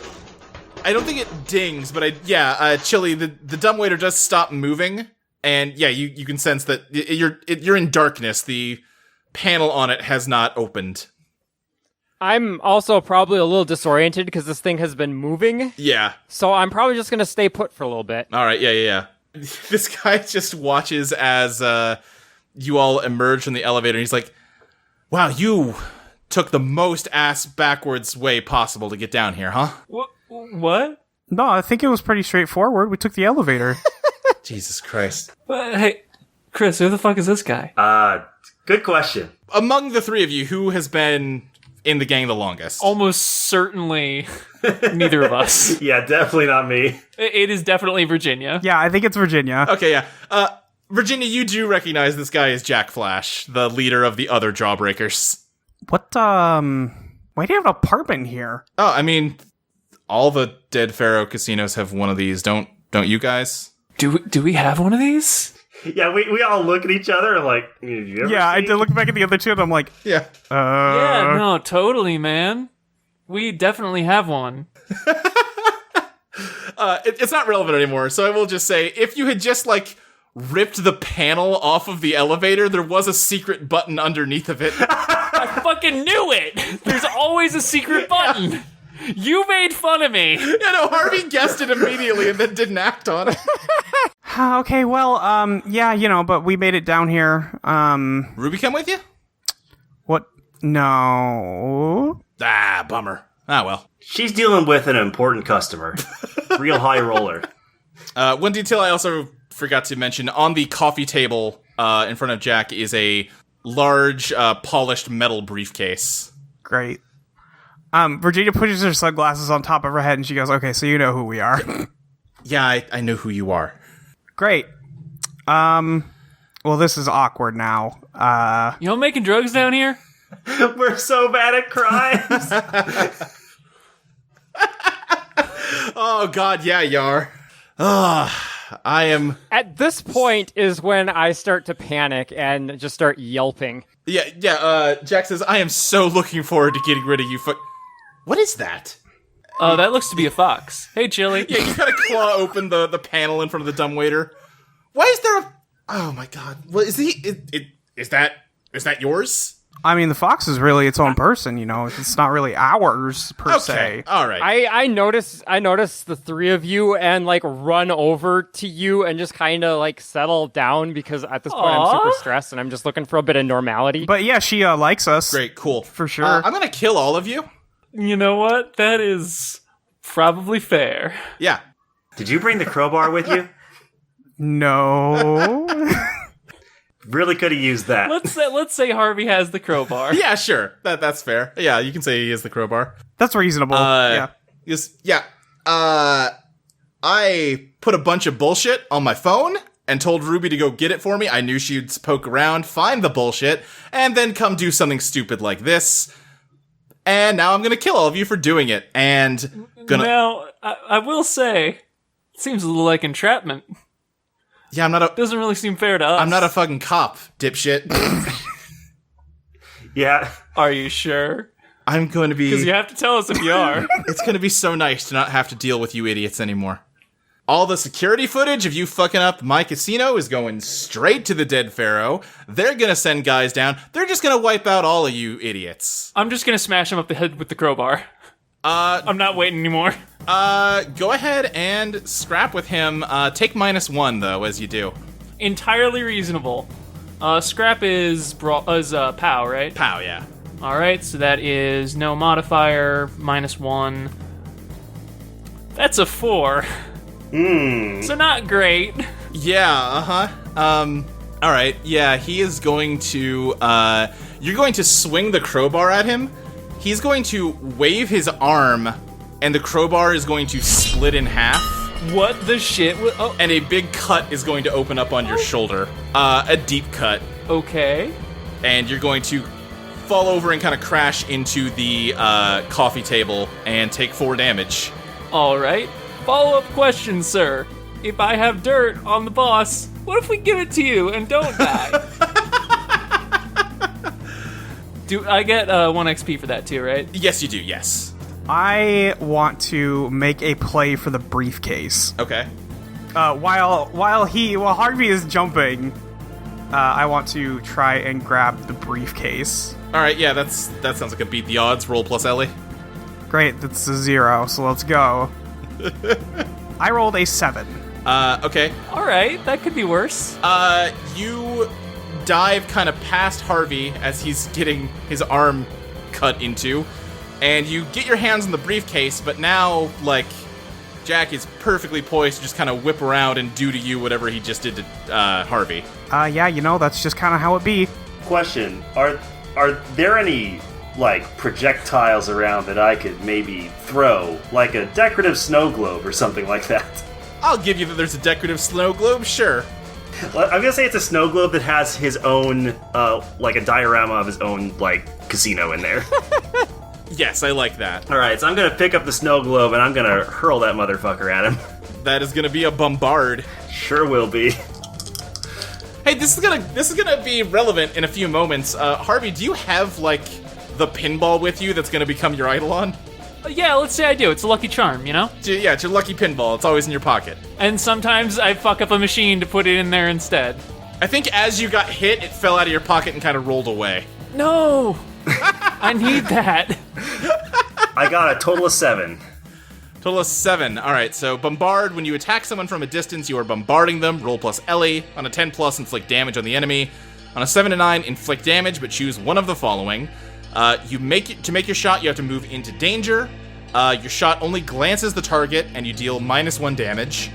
don't think it dings, but Chilli, the dumbwaiter does stop moving, and yeah, you can sense that you're in darkness. The panel on it has not opened. I'm also probably a little disoriented because this thing has been moving. Yeah. So I'm probably just going to stay put for a little bit. All right, yeah. This guy just watches as you all emerge from the elevator, and he's like, wow, you took the most ass-backwards way possible to get down here, huh? What? No, I think it was pretty straightforward. We took the elevator. Jesus Christ. Hey, Chris, who the fuck is this guy? Good question. Among the three of you, who has been in the gang the longest? Almost certainly neither of us. Yeah, definitely not me. It is definitely Virginia. Yeah, I think it's Virginia. Okay, yeah. Virginia, you do recognize this guy as Jack Flash, the leader of the other Jawbreakers. What, why do you have an apartment here? Oh, I mean, all the Dead Pharaoh casinos have one of these, don't you guys? Do we have one of these? Yeah, we all look at each other and like, have you ever I seen? did look back at the other two and I'm like, Yeah. Yeah, no, totally, man. We definitely have one. It's not relevant anymore, so I will just say, if you had just, like, ripped the panel off of the elevator, there was a secret button underneath of it. I fucking knew it! There's always a secret button! You made fun of me! Yeah, no, Harvey guessed it immediately and then didn't act on it. okay, well, but we made it down here. Ruby come with you? What? No. Ah, bummer. Ah, well. She's dealing with an important customer. Real high roller. One detail I also forgot to mention, on the coffee table in front of Jack is a large, polished metal briefcase. Great. Virginia pushes her sunglasses on top of her head and she goes, okay, so you know who we are. Yeah, I know who you are. Great. Well, this is awkward now. You all making drugs down here? We're so bad at crimes. Oh, God, yeah, you are. I am... At this point is when I start to panic and just start yelping. Yeah, Jack says, I am so looking forward to getting rid of you. What is that? That looks to be a fox. Hey, Chilli. Yeah, you gotta claw open the panel in front of the dumbwaiter. Why is there a... Oh, my God. Well, is that yours? I mean, the fox is really its own person, you know. It's not really ours, per se. All right. I notice the three of you and, like, run over to you and just kind of, like, settle down because at this point I'm super stressed and I'm just looking for a bit of normality. But yeah, she likes us. Great, cool. For sure. I'm gonna kill all of you. You know what? That is probably fair. Yeah. Did you bring the crowbar with you? No. Really could have used that. Let's say Harvey has the crowbar. Yeah, sure. That's fair. Yeah, you can say he is the crowbar. That's reasonable. Yeah. I put a bunch of bullshit on my phone and told Ruby to go get it for me. I knew she'd poke around, find the bullshit, and then come do something stupid like this. And now I'm gonna kill all of you for doing it. And Now, I will say, it seems a little like entrapment. Yeah, Doesn't really seem fair to us. I'm not a fucking cop, dipshit. Yeah. Are you sure? I'm going to be... Because you have to tell us if you are. It's going to be so nice to not have to deal with you idiots anymore. All the security footage of you fucking up my casino is going straight to the Dead Pharaoh. They're going to send guys down. They're just going to wipe out all of you idiots. I'm just going to smash him up the head with the crowbar. I'm not waiting anymore. Go ahead and scrap with him. Take -1 though, as you do. Entirely reasonable. Scrap is POW, right? Pow, yeah. All right, so that is no modifier, -1. That's a 4. So not great. Yeah, all right, yeah, he is going to, you're going to swing the crowbar at him. He's going to wave his arm, and the crowbar is going to split in half. What the shit? And a big cut is going to open up on your shoulder. A deep cut. Okay. And you're going to fall over and kind of crash into the coffee table and take 4 damage. All right. Follow-up question, sir. If I have dirt on the boss, what if we give it to you and don't die? Do I get 1 XP for that too, right? Yes, you do, yes. I want to make a play for the briefcase. Okay. While Harvey is jumping, I want to try and grab the briefcase. All right, yeah, that sounds like a beat the odds. Roll plus Ellie. Great, that's a 0, so let's go. I rolled a 7. Okay. All right, that could be worse. You dive kind of past Harvey as he's getting his arm cut into, and you get your hands on the briefcase, but now, like, Jack is perfectly poised to just kind of whip around and do to you whatever he just did to Harvey. Yeah, that's just kind of how it be. Question: Are there any projectiles around that I could maybe throw, like a decorative snow globe or something like that? I'll give you that there's a decorative snow globe, sure. Well, I'm gonna say it's a snow globe that has his own, a diorama of his own, casino in there. Yes, I like that. Alright, so I'm gonna pick up the snow globe and I'm gonna hurl that motherfucker at him. That is gonna be a bombard. Sure will be. Hey, this is gonna be relevant in a few moments. Harvey, do you have, the pinball with you that's gonna become your Eidolon? Yeah, let's say I do. It's a lucky charm, you know? Yeah, it's your lucky pinball. It's always in your pocket. And sometimes I fuck up a machine to put it in there instead. I think as you got hit, it fell out of your pocket and kind of rolled away. No! I need that. I got a total of 7. Total of 7. Alright, so bombard. When you attack someone from a distance, you are bombarding them. Roll plus Ellie. On a 10+, inflict damage on the enemy. On a 7 to 9, inflict damage, but choose one of the following. To make your shot, you have to move into danger. Your shot only glances the target, and you deal -1 damage.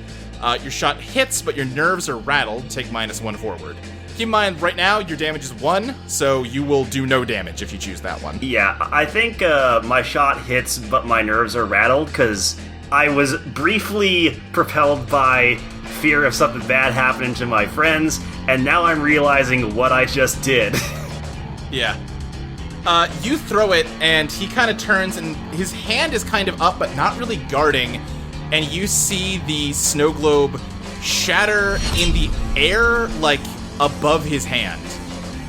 Your shot hits, but your nerves are rattled. Take -1 forward. Keep in mind, right now, your damage is 1, so you will do no damage if you choose that one. Yeah, I think my shot hits, but my nerves are rattled, because I was briefly propelled by fear of something bad happening to my friends, and now I'm realizing what I just did. Yeah. You throw it, and he kind of turns, and his hand is kind of up, but not really guarding, and you see the snow globe shatter in the air, above his hand.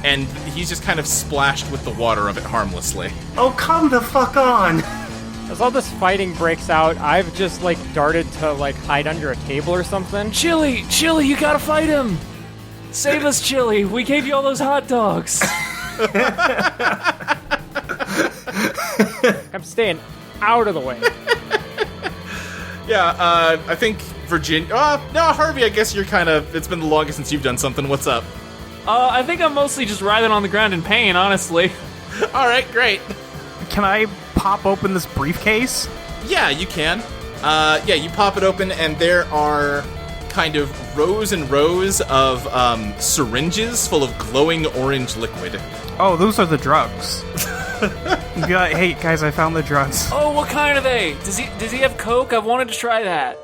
And he's just kind of splashed with the water of it harmlessly. Oh, come the fuck on! As all this fighting breaks out, I've just, darted to, hide under a table or something. Chilli, you gotta fight him! Save us, Chilli! We gave you all those hot dogs! I'm staying out of the way. Yeah, I think Virginia... no, Harvey, I guess you're kind of... It's been the longest since you've done something. What's up? I think I'm mostly just writhing on the ground in pain, honestly. Alright, great. Can I pop open this briefcase? Yeah, you can. Yeah, you pop it open, and there are kind of rows and rows of syringes full of glowing orange liquid. Oh, those are the drugs. You'd be like, hey, guys, I found the drugs. Oh, what kind are they? Does he have Coke? I wanted to try that.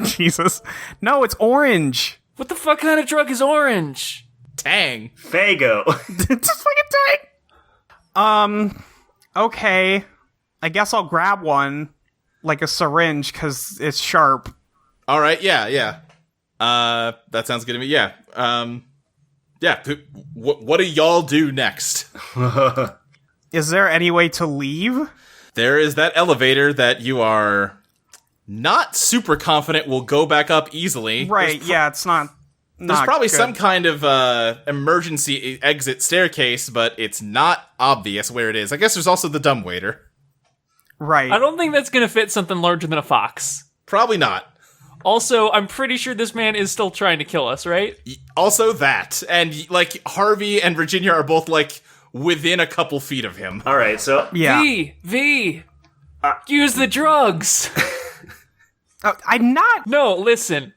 Jesus. No, it's orange. What the fuck kind of drug is orange? Tang. Fago. Just fucking tang. Okay. I guess I'll grab one, like a syringe, because it's sharp. All right, yeah. That sounds good to me. Yeah. Yeah. What do y'all do next? Is there any way to leave? There is that elevator that you are not super confident will go back up easily. Right, it's not There's probably good. some kind of emergency exit staircase, but it's not obvious where it is. I guess there's also the dumbwaiter. Right. I don't think that's going to fit something larger than a fox. Probably not. Also, I'm pretty sure this man is still trying to kill us, right? Also that. And, like, Harvey and Virginia are both, like, within a couple feet of him. All right, so Yeah. V, use the drugs. I'm not. No, listen.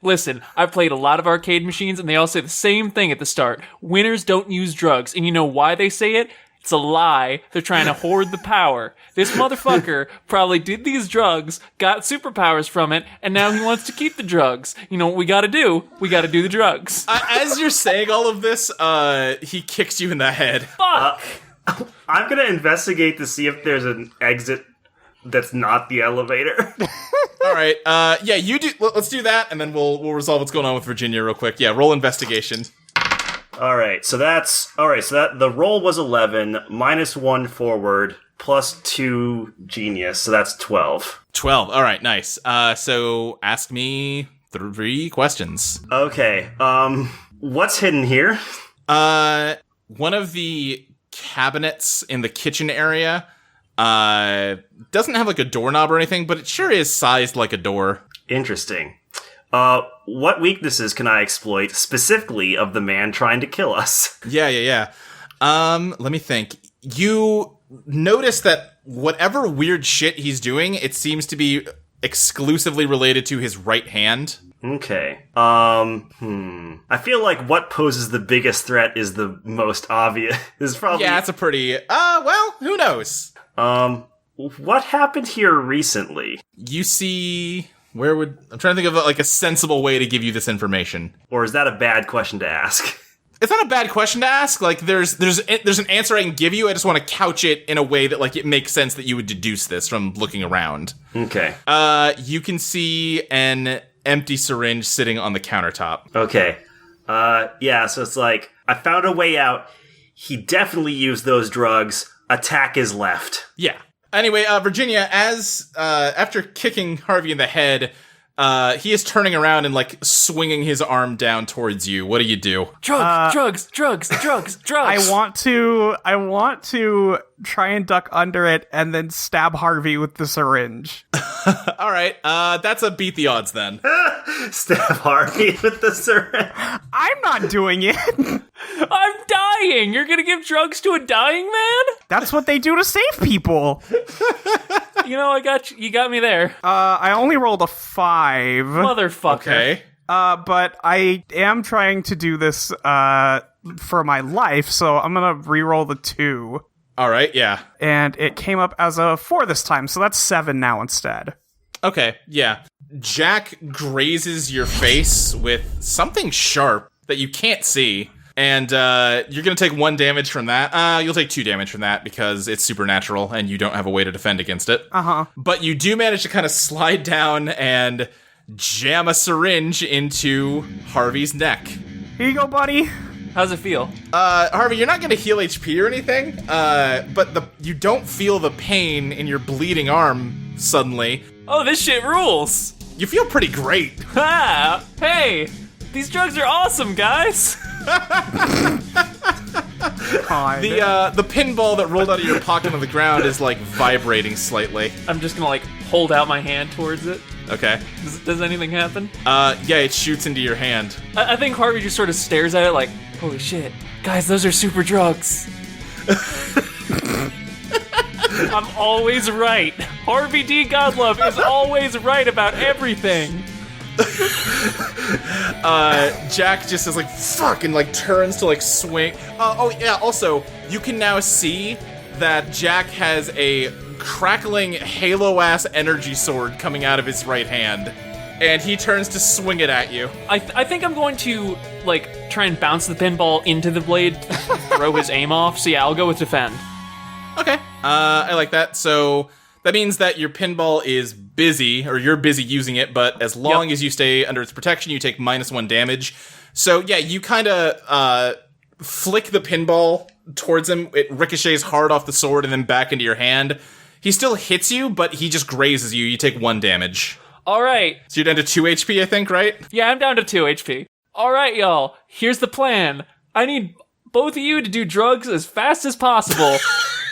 I've played a lot of arcade machines, and they all say the same thing at the start. Winners don't use drugs. And you know why they say it? It's a lie. They're trying to hoard the power. This motherfucker probably did these drugs, got superpowers from it, and now he wants to keep the drugs. You know what we gotta do? We gotta do the drugs. As you're saying all of this, he kicks you in the head. Fuck! I'm gonna investigate to see if there's an exit that's not the elevator. All right, yeah, you do. Let's do that, and then we'll resolve what's going on with Virginia real quick. Yeah, roll investigation. All right, so the roll was 11, -1 forward, +2 genius, so that's 12. 12. All right, nice. So ask me 3 questions. Okay, what's hidden here? One of the cabinets in the kitchen area doesn't have like a doorknob or anything, but it sure is sized like a door. Interesting. What weaknesses can I exploit, specifically of the man trying to kill us? Yeah. Let me think. You notice that whatever weird shit he's doing, it seems to be exclusively related to his right hand. Okay. I feel like what poses the biggest threat is the most obvious. Is probably Yeah, it's a pretty, well, who knows? what happened here recently? You see, I'm trying to think of like a sensible way to give you this information. Or is that a bad question to ask? It's not a bad question to ask. Like, there's an answer I can give you. I just want to couch it in a way that, like, it makes sense that you would deduce this from looking around. Okay. You can see an empty syringe sitting on the countertop. Okay. Yeah, so it's like, I found a way out. He definitely used those drugs. Attack is left. Yeah. Anyway, Virginia, after kicking Harvey in the head, he is turning around and, like, swinging his arm down towards you. What do you do? Drugs. I want to try and duck under it and then stab Harvey with the syringe. All right, that's a beat the odds then. Stab Harvey with the syringe. I'm not doing it. I'm dying. You're gonna give drugs to a dying man? That's what they do to save people. You know, I got you. You got me there, I only rolled a 5. motherfucker. Okay. But I am trying to do this for my life, so I'm gonna re-roll the 2. All right, yeah. And it came up as a 4 this time, so that's 7 now instead. Okay, yeah. Jack grazes your face with something sharp that you can't see, and you're gonna take 1 damage from that. You'll take 2 damage from that because it's supernatural and you don't have a way to defend against it. Uh-huh. But you do manage to kind of slide down and jam a syringe into Harvey's neck. Here you go, buddy. How's it feel? Harvey, you're not gonna heal HP or anything, but you don't feel the pain in your bleeding arm suddenly. Oh, this shit rules. You feel pretty great. Ha! Hey, these drugs are awesome, guys. The pinball that rolled out of your pocket on the ground is like vibrating slightly. I'm just gonna like hold out my hand towards it. Okay. Does anything happen? Yeah, it shoots into your hand. I think Harvey just sort of stares at it like, holy shit, guys, those are super drugs. I'm always right. Harvey D. Godlove is always right about everything. Jack just is like, fuck, and like turns to like swing. Oh yeah, also, you can now see that Jack has a crackling halo-ass energy sword coming out of his right hand. And he turns to swing it at you. I think I'm going to, like, try and bounce the pinball into the blade, throw his aim off. So yeah, I'll go with defend. Okay, I like that. So that means that your pinball is busy, or you're busy using it, but as long as you stay under its protection, you take -1 damage. So yeah, you kind of flick the pinball towards him. It ricochets hard off the sword and then back into your hand. He still hits you, but he just grazes you. You take 1 damage. All right. So you're down to 2 HP, I think, right? Yeah, I'm down to 2 HP. All right, y'all. Here's the plan. I need both of you to do drugs as fast as possible.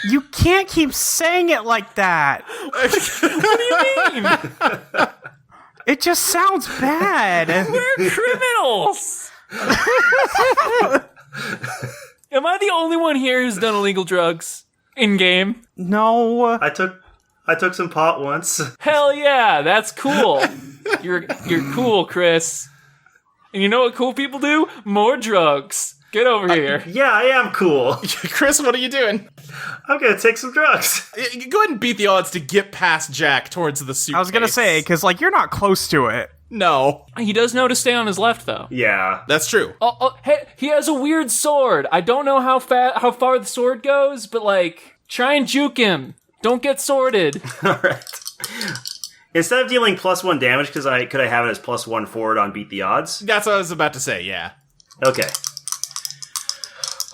You can't keep saying it like that. What do you mean? It just sounds bad. We're criminals. Am I the only one here who's done illegal drugs in game? No. I took some pot once. Hell yeah, that's cool. You're cool, Chris. And you know what cool people do? More drugs. Get over here. Yeah, I am cool. Chris, what are you doing? I'm gonna take some drugs. Go ahead and beat the odds to get past Jack towards the suitcase. I was gonna say, because, like, you're not close to it. No. He does know to stay on his left, though. Yeah. That's true. Hey, he has a weird sword. I don't know how far the sword goes, but, like, try and juke him. Don't get sworded. Alright. Instead of dealing +1 damage, could I have it as +1 forward on beat the odds? That's what I was about to say, yeah. Okay.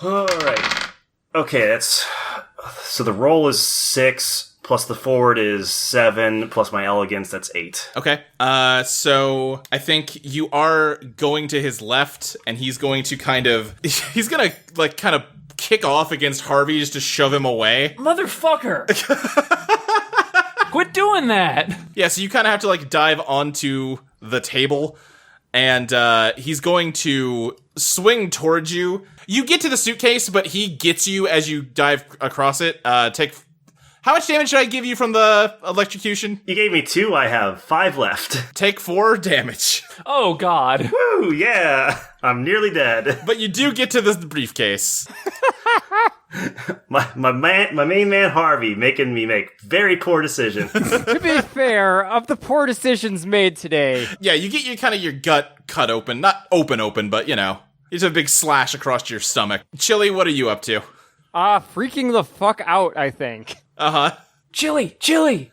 Alright. Okay, that's... So the roll is 6, plus the forward is 7, plus my elegance, that's 8. Okay. So I think you are going to his left, and he's going to he's gonna, like, kind of kick off against Harvey just to shove him away. Motherfucker! Quit doing that! Yeah, so you kind of have to, like, dive onto the table, and he's going to swing towards you. You get to the suitcase, but he gets you as you dive across it. How much damage should I give you from the electrocution? You gave me 2, I have 5 left. Take 4 damage. Oh, God. Woo, yeah! I'm nearly dead. But you do get to the briefcase. My main man Harvey making me make very poor decisions. To be fair, of the poor decisions made today, Yeah, you get your gut cut open. Not open, but, you know. It's a big slash across your stomach. Chilli, what are you up to? freaking the fuck out, I think. Uh-huh. Chilli!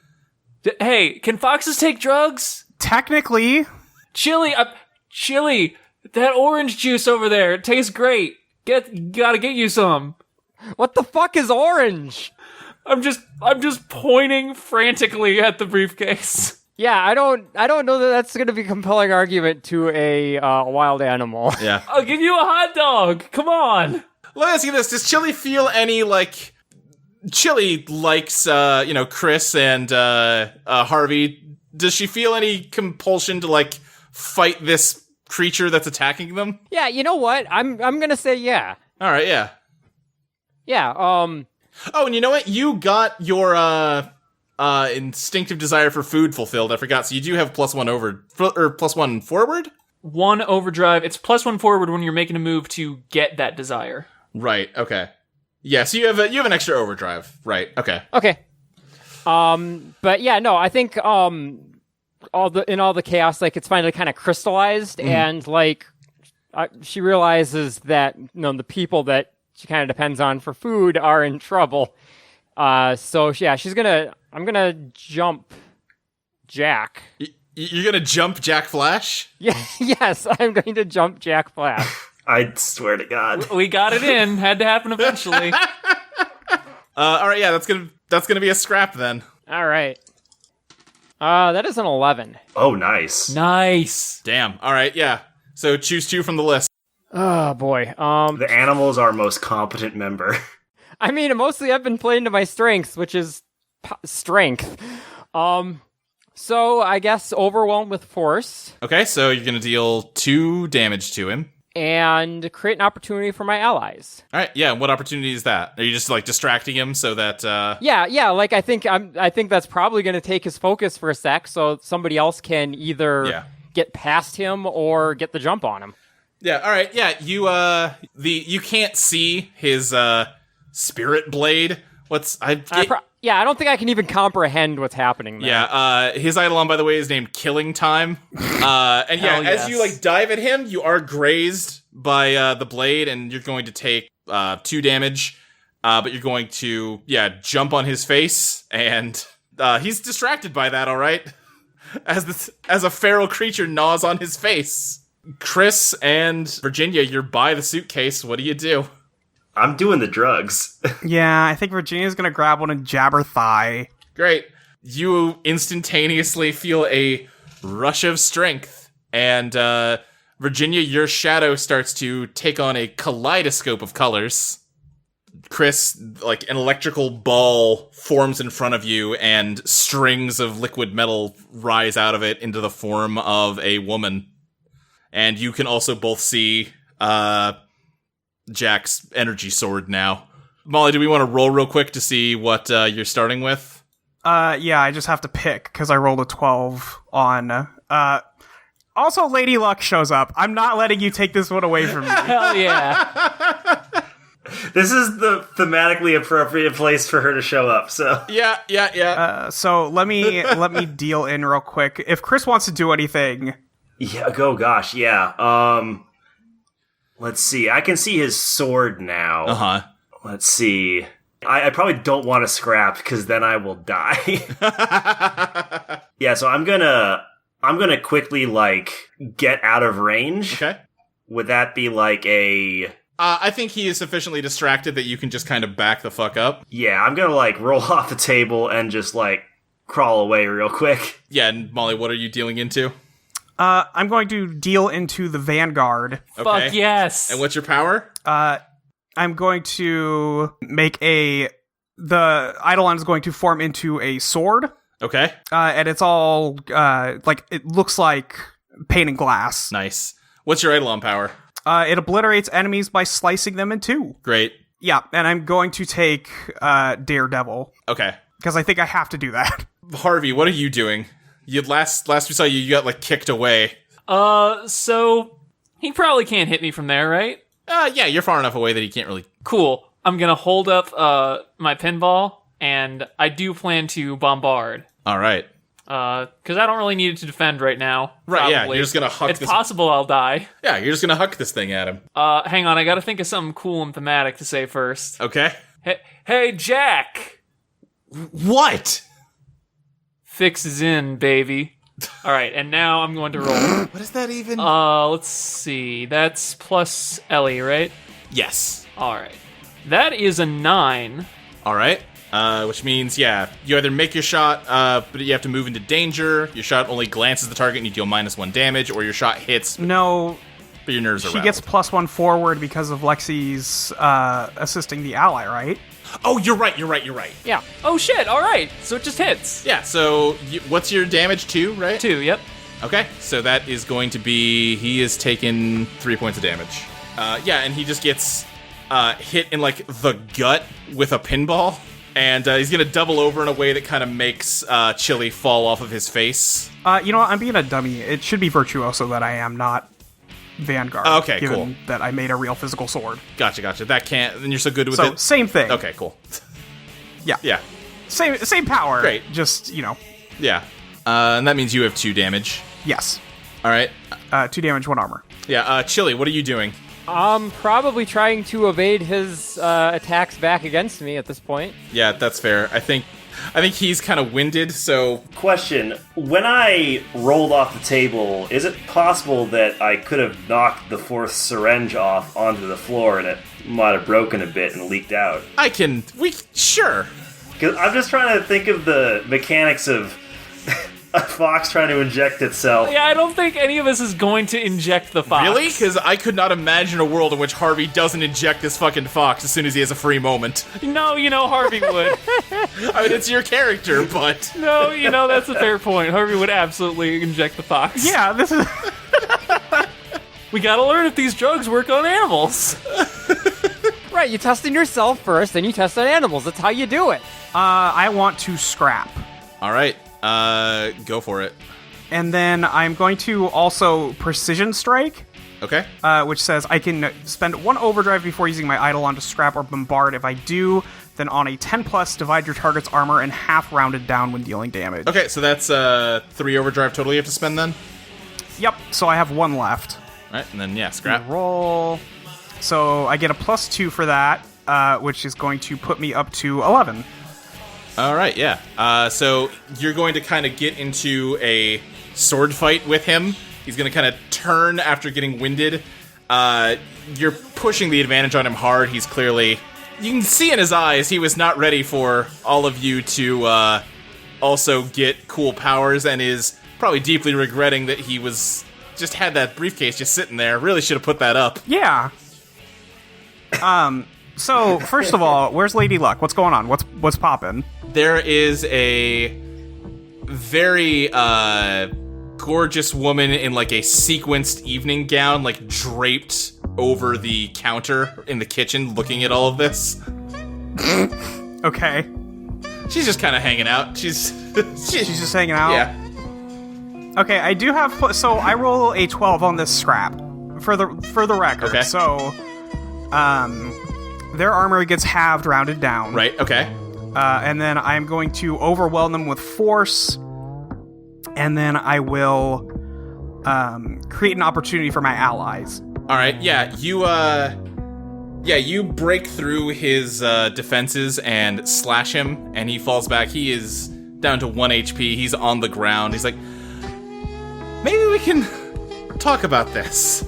Hey, can foxes take drugs? Technically. Chilli, that orange juice over there, it tastes great. Gotta get you some. What the fuck is orange? I'm just pointing frantically at the briefcase. Yeah, I don't know that that's going to be a compelling argument to a wild animal. Yeah. I'll give you a hot dog. Come on. Let me ask you this. Does Chilli feel any, like... Chilli likes, Chris and Harvey. Does she feel any compulsion to, like, fight this creature that's attacking them? Yeah, you know what? I'm going to say yeah. All right, yeah. Yeah, Oh, and you know what? You got your, instinctive desire for food fulfilled. I forgot. So you do have +1 forward? 1 overdrive. It's +1 forward when you're making a move to get that desire. Right, okay. Yeah, so you have an extra overdrive. Right, okay. Okay. But yeah, no, I think all the chaos, like, it's finally kind of crystallized, and like she realizes that the people that she kind of depends on for food are in trouble. So yeah, I'm gonna jump Jack. You're gonna jump Jack Flash? Yeah, yes, I'm going to jump Jack Flash. I swear to God. We got it in. Had to happen eventually. All right, yeah, that's gonna be a scrap then. All right. That is an 11. Oh, nice. Nice. Damn. All right, yeah. So choose 2 from the list. Oh boy. The animal's our most competent member. I mean, mostly I've been playing to my strengths, which is strength. So I guess overwhelmed with force. Okay, so you're gonna deal 2 damage to him. And create an opportunity for my allies. All right, yeah. What opportunity is that? Are you just like distracting him so that? Yeah. Like I think that's probably going to take his focus for a sec, so somebody else can either get past him or get the jump on him. Yeah. All right. Yeah. You can't see his spirit blade. I don't think I can even comprehend what's happening there. Yeah, his Eidolon, by the way, is named Killing Time. And yeah, as you like dive at him, you are grazed by the blade, and you're going to take 2 damage. But you're going to jump on his face, and he's distracted by that. All right, as a feral creature gnaws on his face. Chris and Virginia, you're by the suitcase. What do you do? I'm doing the drugs. Yeah, I think Virginia's gonna grab one and jab her thigh. Great. You instantaneously feel a rush of strength, and Virginia, your shadow starts to take on a kaleidoscope of colors. Chris, like an electrical ball forms in front of you and strings of liquid metal rise out of it into the form of a woman. And you can also both see Jack's energy sword now. Molly, do we want to roll real quick to see what you're starting with? Yeah, I just have to pick because I rolled a 12 on. Also, Lady Luck shows up. I'm not letting you take this one away from me. Hell yeah. This is the thematically appropriate place for her to show up. So Yeah. So let me deal in real quick. If Chris wants to do anything, yeah, oh gosh, yeah. Let's see. I can see his sword now. Uh-huh. Let's see. I probably don't want to scrap because then I will die. Yeah, so I'm gonna quickly get out of range. Okay. Would that be a? I think he is sufficiently distracted that you can just kind of back the fuck up. Yeah, I'm gonna roll off the table and just crawl away real quick. Yeah, and Molly, what are you dealing into? I'm going to deal into the Vanguard. Okay. Fuck yes. And what's your power? I'm going to make the Eidolon is going to form into a sword. Okay. And it's all, it looks like painted glass. Nice. What's your Eidolon power? It obliterates enemies by slicing them in two. Great. Yeah, and I'm going to take, Daredevil. Okay. Because I think I have to do that. Harvey, what are you doing? Last we saw you got, kicked away. So he probably can't hit me from there, right? Yeah, you're far enough away that he can't really... Cool. I'm gonna hold up, my pinball, and I do plan to bombard. All right. Because I don't really need it to defend right now. Right, yeah, probably. you're just gonna huck It's this... possible I'll die. Yeah, you're just gonna huck this thing at him. Hang on, I gotta think of something cool and thematic to say first. Okay. Hey, Jack! What? Fix is in, baby. Alright, and now I'm going to roll. What is that even? Let's see. That's plus Ellie, right? Yes. Alright. That is a 9. All right. Which means, yeah, you either make your shot, but you have to move into danger, your shot only glances the target and you deal -1 damage, or your shot hits, No, but your nerves are she rattled. gets +1 forward because of Lexi's, assisting the ally, right? Oh, you're right. Yeah. Oh shit, alright. So it just hits. Yeah, so what's your damage? 2, right? 2, yep. Okay, so that is going to be... He is taking 3 points of damage. Yeah, and he just gets hit in, the gut with a pinball. And he's going to double over in a way that kind of makes Chilli fall off of his face. You know what? I'm being a dummy. It should be Virtuoso that I am, not Vanguard. Okay, given cool. that I made a real physical sword. Gotcha. That can't... Then you're so good with So, it. same thing. Okay, cool. Yeah. Yeah. Same power. Great. Just, Yeah. And that means you have 2 damage. yes. All right. 2 damage, 1 armor. Yeah, Chilli, what are you doing? Probably trying to evade his attacks back against me at this point. Yeah, that's fair. I think he's kind of winded, so... Question: when I rolled off the table, is it possible that I could have knocked the 4th syringe off onto the floor and it might have broken a bit and leaked out? Sure. 'Cause I'm just trying to think of the mechanics of a fox trying to inject itself. Yeah, I don't think any of us is going to inject the fox. Really? Because I could not imagine a world in which Harvey doesn't inject this fucking fox as soon as he has a free moment. No, Harvey would. I mean, it's your character, but... No, that's a fair point. Harvey would absolutely inject the fox. Yeah, this is... We gotta learn if these drugs work on animals. Right, you test on yourself first, then you test on animals. That's how you do it. I want to scrap. All right. Go for it. And then I'm going to also Precision Strike, Okay. which says I can spend 1 overdrive before using my Eidolon to scrap or bombard. If I do, then on a 10+, divide your target's armor in half rounded down when dealing damage. Okay, so that's 3 overdrive total you have to spend then? Yep, so I have 1 left. All right, and then, yeah, scrap. Roll. So I get a +2 for that, which is going to put me up to 11. All right, yeah. So you're going to kind of get into a sword fight with him. He's going to kind of turn after getting winded. You're pushing the advantage on him hard. He's clearly... You can see in his eyes he was not ready for all of you to also get cool powers and is probably deeply regretting that he was... Just had that briefcase just sitting there. Really should have put that up. Yeah. So, first of all, where's Lady Luck? What's going on? What's poppin'? There is a very gorgeous woman in like a sequenced evening gown, like draped over the counter in the kitchen, looking at all of this. Okay. She's just kind of hanging out. She's just hanging out? Yeah. Okay, I do have... So, I roll a 12 on this scrap. For the record. Okay. So, their armor gets halved, rounded down. Right, okay. And then I'm going to overwhelm them with force. And then I will create an opportunity for my allies. All right, yeah, you break through his defenses and slash him, and he falls back. He is down to 1 HP. He's on the ground. He's like, maybe we can talk about this.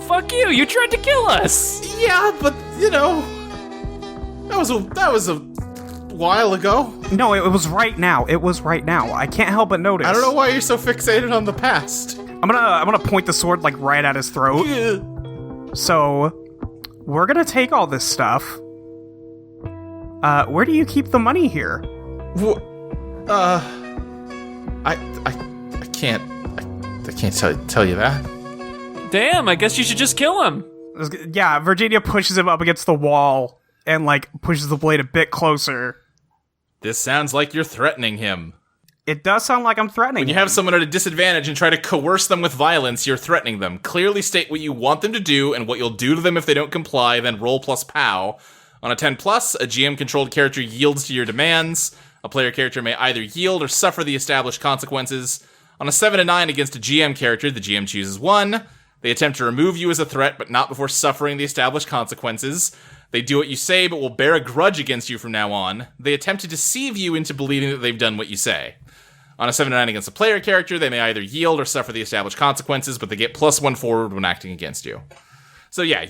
Fuck you! You tried to kill us. Yeah, but you know, that was a while ago. No, it was right now. It was right now. I can't help but notice. I don't know why you're so fixated on the past. I'm gonna point the sword like right at his throat. So, we're gonna take all this stuff. Where do you keep the money here? I can't tell you that. Damn, I guess you should just kill him. Yeah, Virginia pushes him up against the wall and like pushes the blade a bit closer. This sounds like you're threatening him. It does sound like I'm threatening When you have someone at a disadvantage and try to coerce them with violence, you're threatening them. Clearly state what you want them to do and what you'll do to them if they don't comply, then roll plus POW. On a 10+, a GM-controlled character yields to your demands. A player character may either yield or suffer the established consequences. On a 7 to 9 against a GM character, the GM chooses 1. They attempt to remove you as a threat, but not before suffering the established consequences. They do what you say, but will bear a grudge against you from now on. They attempt to deceive you into believing that they've done what you say. On a 7 to 9 against a player character, they may either yield or suffer the established consequences, but they get +1 forward when acting against you. So yeah,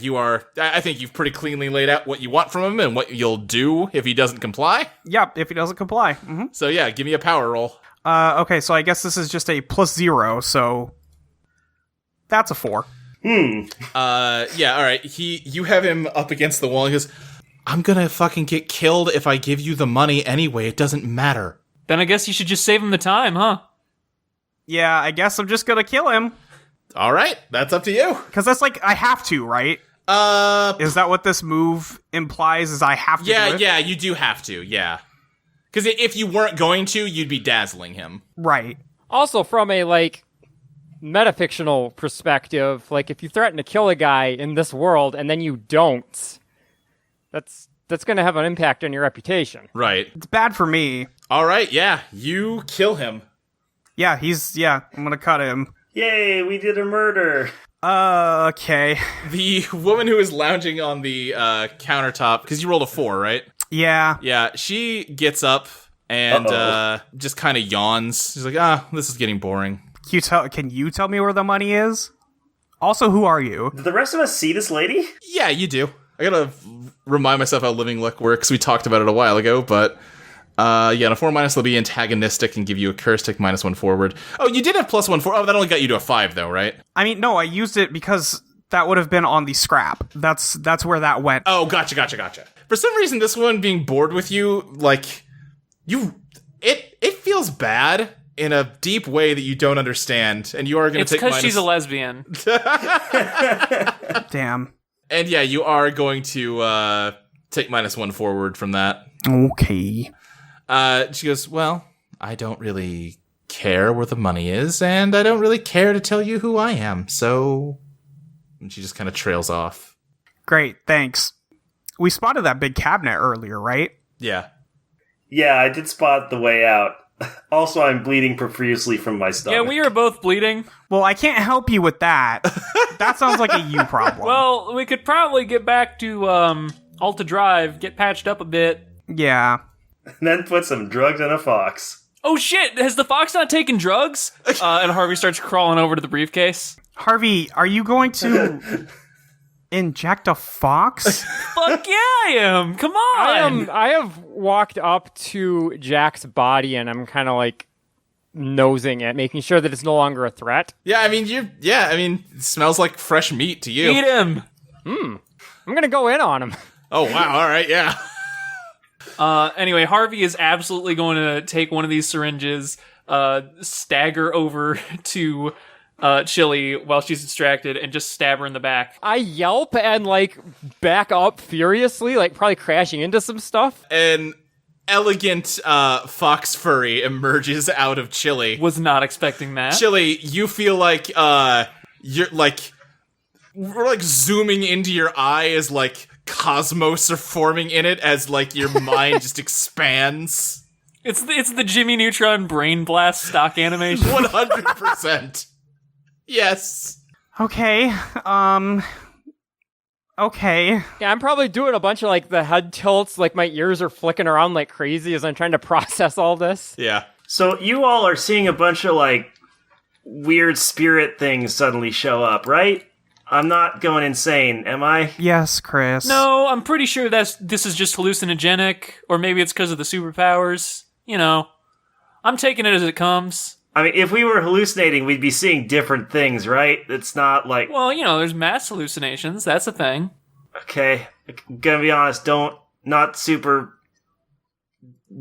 I think you've pretty cleanly laid out what you want from him and what you'll do if he doesn't comply. Yep, if he doesn't comply. Mm-hmm. So yeah, give me a power roll. Okay, so I guess this is just a +0, so that's a 4. Yeah, alright. You have him up against the wall. He goes, I'm gonna fucking get killed if I give you the money anyway. It doesn't matter. Then I guess you should just save him the time, huh? Yeah, I guess I'm just gonna kill him. Alright, that's up to you. Because that's like, I have to, right? Is that what this move implies, is I have to do it? Yeah, you do have to, yeah. Because if you weren't going to, you'd be dazzling him. Right. Also, from a, like, metafictional perspective, like, if you threaten to kill a guy in this world and then you don't, that's going to have an impact on your reputation. Right. It's bad for me. Alright, yeah, you kill him. Yeah, I'm gonna cut him. Yay, we did a murder. Okay. The woman who is lounging on the countertop, because you rolled a 4, right? Yeah. Yeah, she gets up and just kind of yawns. She's like, this is getting boring. Can you tell me where the money is? Also, who are you? Did the rest of us see this lady? Yeah, you do. I gotta remind myself how Living Luck works. We talked about it a while ago, but yeah, on a 4- they'll be antagonistic and give you a curse, take -1 forward. Oh, you did have +1 forward. Oh, that only got you to a 5, though, right? I mean, no, I used it because that would have been on the scrap. That's where that went. Oh, gotcha. For some reason, this one being bored with you, like, it feels bad in a deep way that you don't understand, and you are going to take It's because she's a lesbian. Damn. And yeah, you are going to take -1 forward from that. Okay. She goes, well, I don't really care where the money is, and I don't really care to tell you who I am, so... And she just kind of trails off. Great, thanks. We spotted that big cabinet earlier, right? Yeah. Yeah, I did spot the way out. Also, I'm bleeding profusely from my stomach. Yeah, we are both bleeding. Well, I can't help you with that. That sounds like a you problem. Well, we could probably get back to Alta Drive, get patched up a bit. Yeah. And then put some drugs in a fox. Oh shit, has the fox not taken drugs? And Harvey starts crawling over to the briefcase. Harvey, are you going to inject a fox? Fuck yeah, I am! Come on! I have walked up to Jack's body and I'm kind of like nosing it, making sure that it's no longer a threat. Yeah, I mean, it smells like fresh meat to you. Eat him! I'm gonna go in on him. Oh, wow. All right, yeah. Anyway, Harvey is absolutely going to take one of these syringes, stagger over to Chilli while she's distracted, and just stab her in the back. I yelp and, like, back up furiously, like, probably crashing into some stuff. An elegant fox furry emerges out of Chilli. Was not expecting that. Chilli, you feel like you're like we're like zooming into your eye as like cosmos are forming in it as like your mind just expands. It's the Jimmy Neutron Brain Blast stock animation. 100%. Yes. Okay. Okay. Yeah, I'm probably doing a bunch of, like, the head tilts, like, my ears are flicking around like crazy as I'm trying to process all this. Yeah. So you all are seeing a bunch of, like, weird spirit things suddenly show up, right? I'm not going insane, am I? Yes, Chris. No, I'm pretty sure this is just hallucinogenic, or maybe it's because of the superpowers. You know, I'm taking it as it comes. I mean, if we were hallucinating, we'd be seeing different things, right? It's not like... Well, you know, there's mass hallucinations. That's a thing. Okay, I'm gonna be honest, not super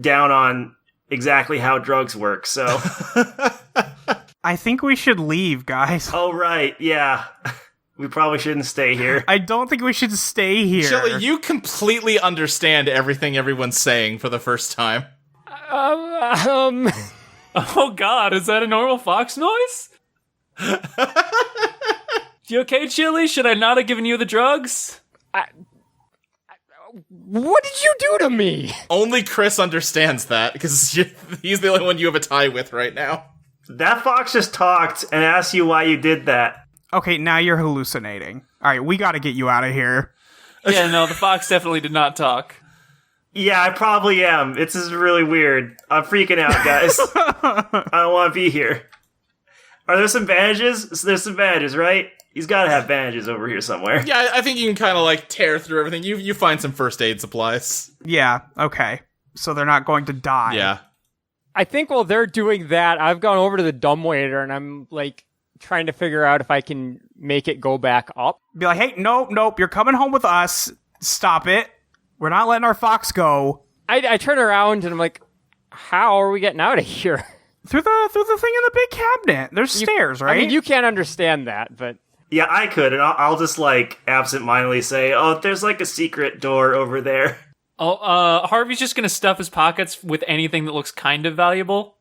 down on exactly how drugs work, so... I think we should leave, guys. Oh, right, yeah. We probably shouldn't stay here. I don't think we should stay here. Chilli, you completely understand everything everyone's saying for the first time. Oh God, is that a normal fox noise? You okay, Chilli? Should I not have given you the drugs? What did you do to me? Only Chris understands that, because he's the only one you have a tie with right now. That fox just talked and asked you why you did that. Okay, now you're hallucinating. All right, we got to get you out of here. Yeah, no, the fox definitely did not talk. Yeah, I probably am. It's just really weird. I'm freaking out, guys. I don't want to be here. Are there some bandages? There's some bandages, right? He's got to have bandages over here somewhere. Yeah, I think you can kind of like tear through everything. You find some first aid supplies. Yeah, okay. So they're not going to die. Yeah. I think while they're doing that, I've gone over to the dumbwaiter and I'm, like, trying to figure out if I can make it go back up. Be like, hey, nope, you're coming home with us. Stop it. We're not letting our fox go. I turn around and I'm like, how are we getting out of here? Through the thing in the big cabinet. There's stairs, right? I mean, you can't understand that, but... Yeah, I could, and I'll just, like, absentmindedly say, oh, there's, like, a secret door over there. Oh, Harvey's just gonna stuff his pockets with anything that looks kind of valuable.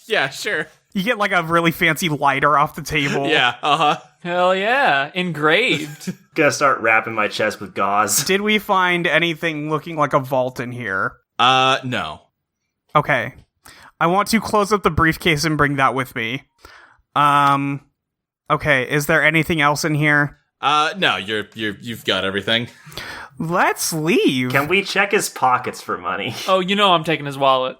Yeah, sure. You get, like, a really fancy lighter off the table. Yeah, uh-huh. Hell yeah, engraved. Gonna start wrapping my chest with gauze. Did we find anything looking like a vault in here? No. Okay. I want to close up the briefcase and bring that with me. Okay, is there anything else in here? No, you've got everything. Let's leave. Can we check his pockets for money? Oh, you know I'm taking his wallet.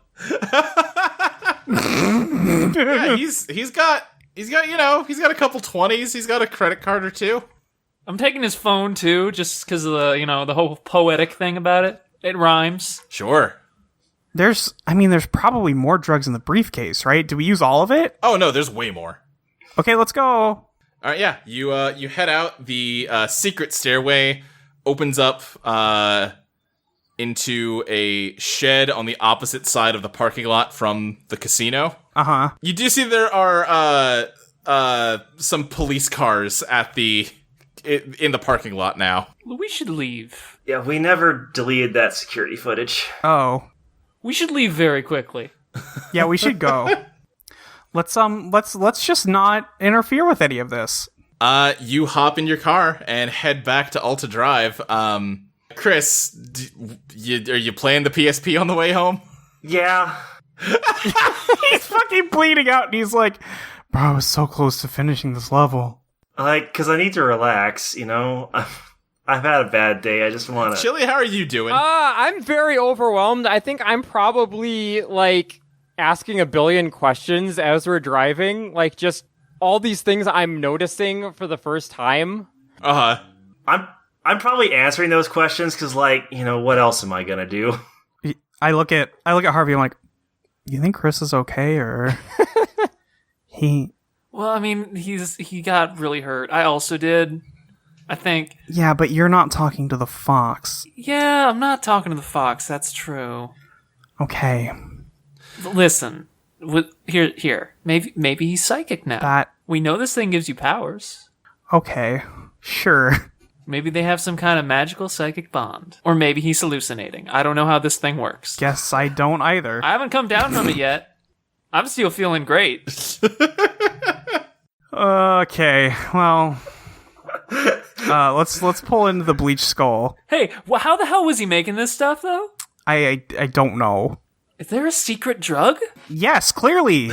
Yeah, he's got a couple 20s. He's got a credit card or two. I'm taking his phone too, just because of the whole poetic thing about it. It rhymes. Sure. There's probably more drugs in the briefcase, right? Did we use all of it? Oh no, there's way more. Okay, let's go. All right, yeah. You head out. The secret stairway opens up into a shed on the opposite side of the parking lot from the casino. Uh-huh. You do see there are some police cars in the parking lot now. We should leave. Yeah, we never deleted that security footage. Oh. We should leave very quickly. Yeah, we should go. Let's just not interfere with any of this. You hop in your car and head back to Alta Drive. Chris, are you playing the PSP on the way home? Yeah. He's fucking bleeding out, and he's like, bro, I was so close to finishing this level. Like, because I need to relax, you know? I've had a bad day. I just want to... Chilli, how are you doing? I'm very overwhelmed. I think I'm probably, like, asking a billion questions as we're driving. Like, just all these things I'm noticing for the first time. Uh-huh. I'm probably answering those questions because, like, you know, what else am I gonna do? I look at Harvey, I'm like, you think Chris is okay, or... Well, I mean, he got really hurt. I also did. I think. Yeah, but you're not talking to the fox. Yeah, I'm not talking to the fox. That's true. Okay. Listen, here. Maybe he's psychic now. We know this thing gives you powers. Okay. Sure. Maybe they have some kind of magical psychic bond. Or maybe he's hallucinating. I don't know how this thing works. Guess I don't either. I haven't come down from it yet. I'm still feeling great. Okay, well... let's pull into the bleached skull. Hey, how the hell was he making this stuff, though? I don't know. Is there a secret drug? Yes, clearly!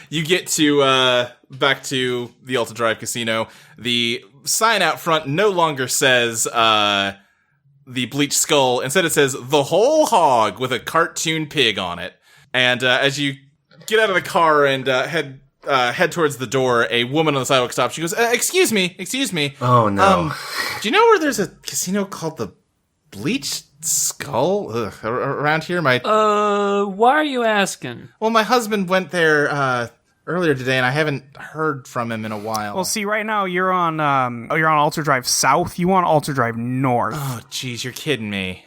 You get to, back to the Ultra Drive Casino. The sign out front no longer says, the bleached skull. Instead it says, the whole hog, with a cartoon pig on it. And, as you get out of the car and, head towards the door, a woman on the sidewalk stops. She goes, excuse me. Oh, no. Do you know where there's a casino called the Bleached Skull around here? Why are you asking? Well, my husband went there, earlier today, and I haven't heard from him in a while. Well, see, right now you're on Ultra Drive South. You want Ultra Drive North. Oh, jeez, you're kidding me.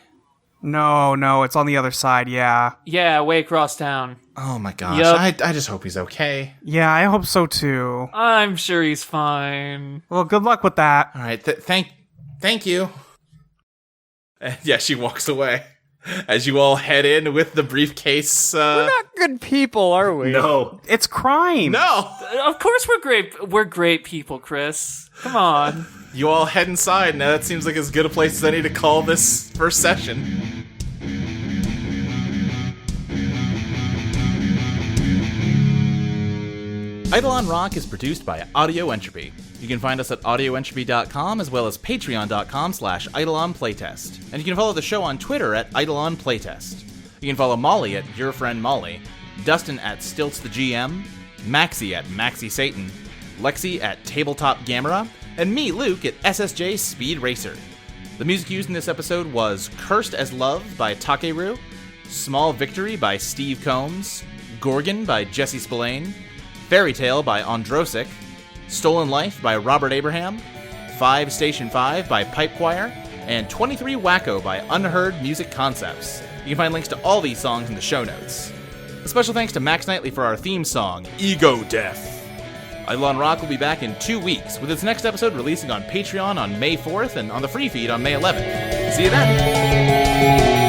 No, it's on the other side, yeah. Yeah, way across town. Oh my gosh, Yep. I just hope he's okay. Yeah, I hope so too. I'm sure he's fine. Well, good luck with that. All right, thank you. And yeah, she walks away. As you all head in with the briefcase. We're not good people, are we? No. It's crime. No! Of course we're great. We're great people, Chris. Come on. You all head inside. Now that seems like as good a place as any to call this first session. Eidolon Rock is produced by Audio Entropy. You can find us at audioentropy.com as well as patreon.com/EidolonPlaytest. And you can follow the show on Twitter at EidolonPlaytest. You can follow Molly at Your Friend Molly, Dustin at Stilts the GM, Maxie at Maxie Satan, Lexi at Tabletop Gamera, and me, Luke, at SSJ Speed Racer. The music used in this episode was Cursed as Love by XTaKeRuX, Small Victory by Steve Combs, Gorgon by Jesse Spillane, Faritale by Ondrosik, Stolen Life by Robert Abraham, 5 Station 5 by Pipe Choir, and 23 Wacko by Unheard Music Concepts. You can find links to all these songs in the show notes. A special thanks to Max Knightley for our theme song, Ego Death. Eidolon Rock will be back in 2 weeks, with its next episode releasing on Patreon on May 4th and on the free feed on May 11th. See you then!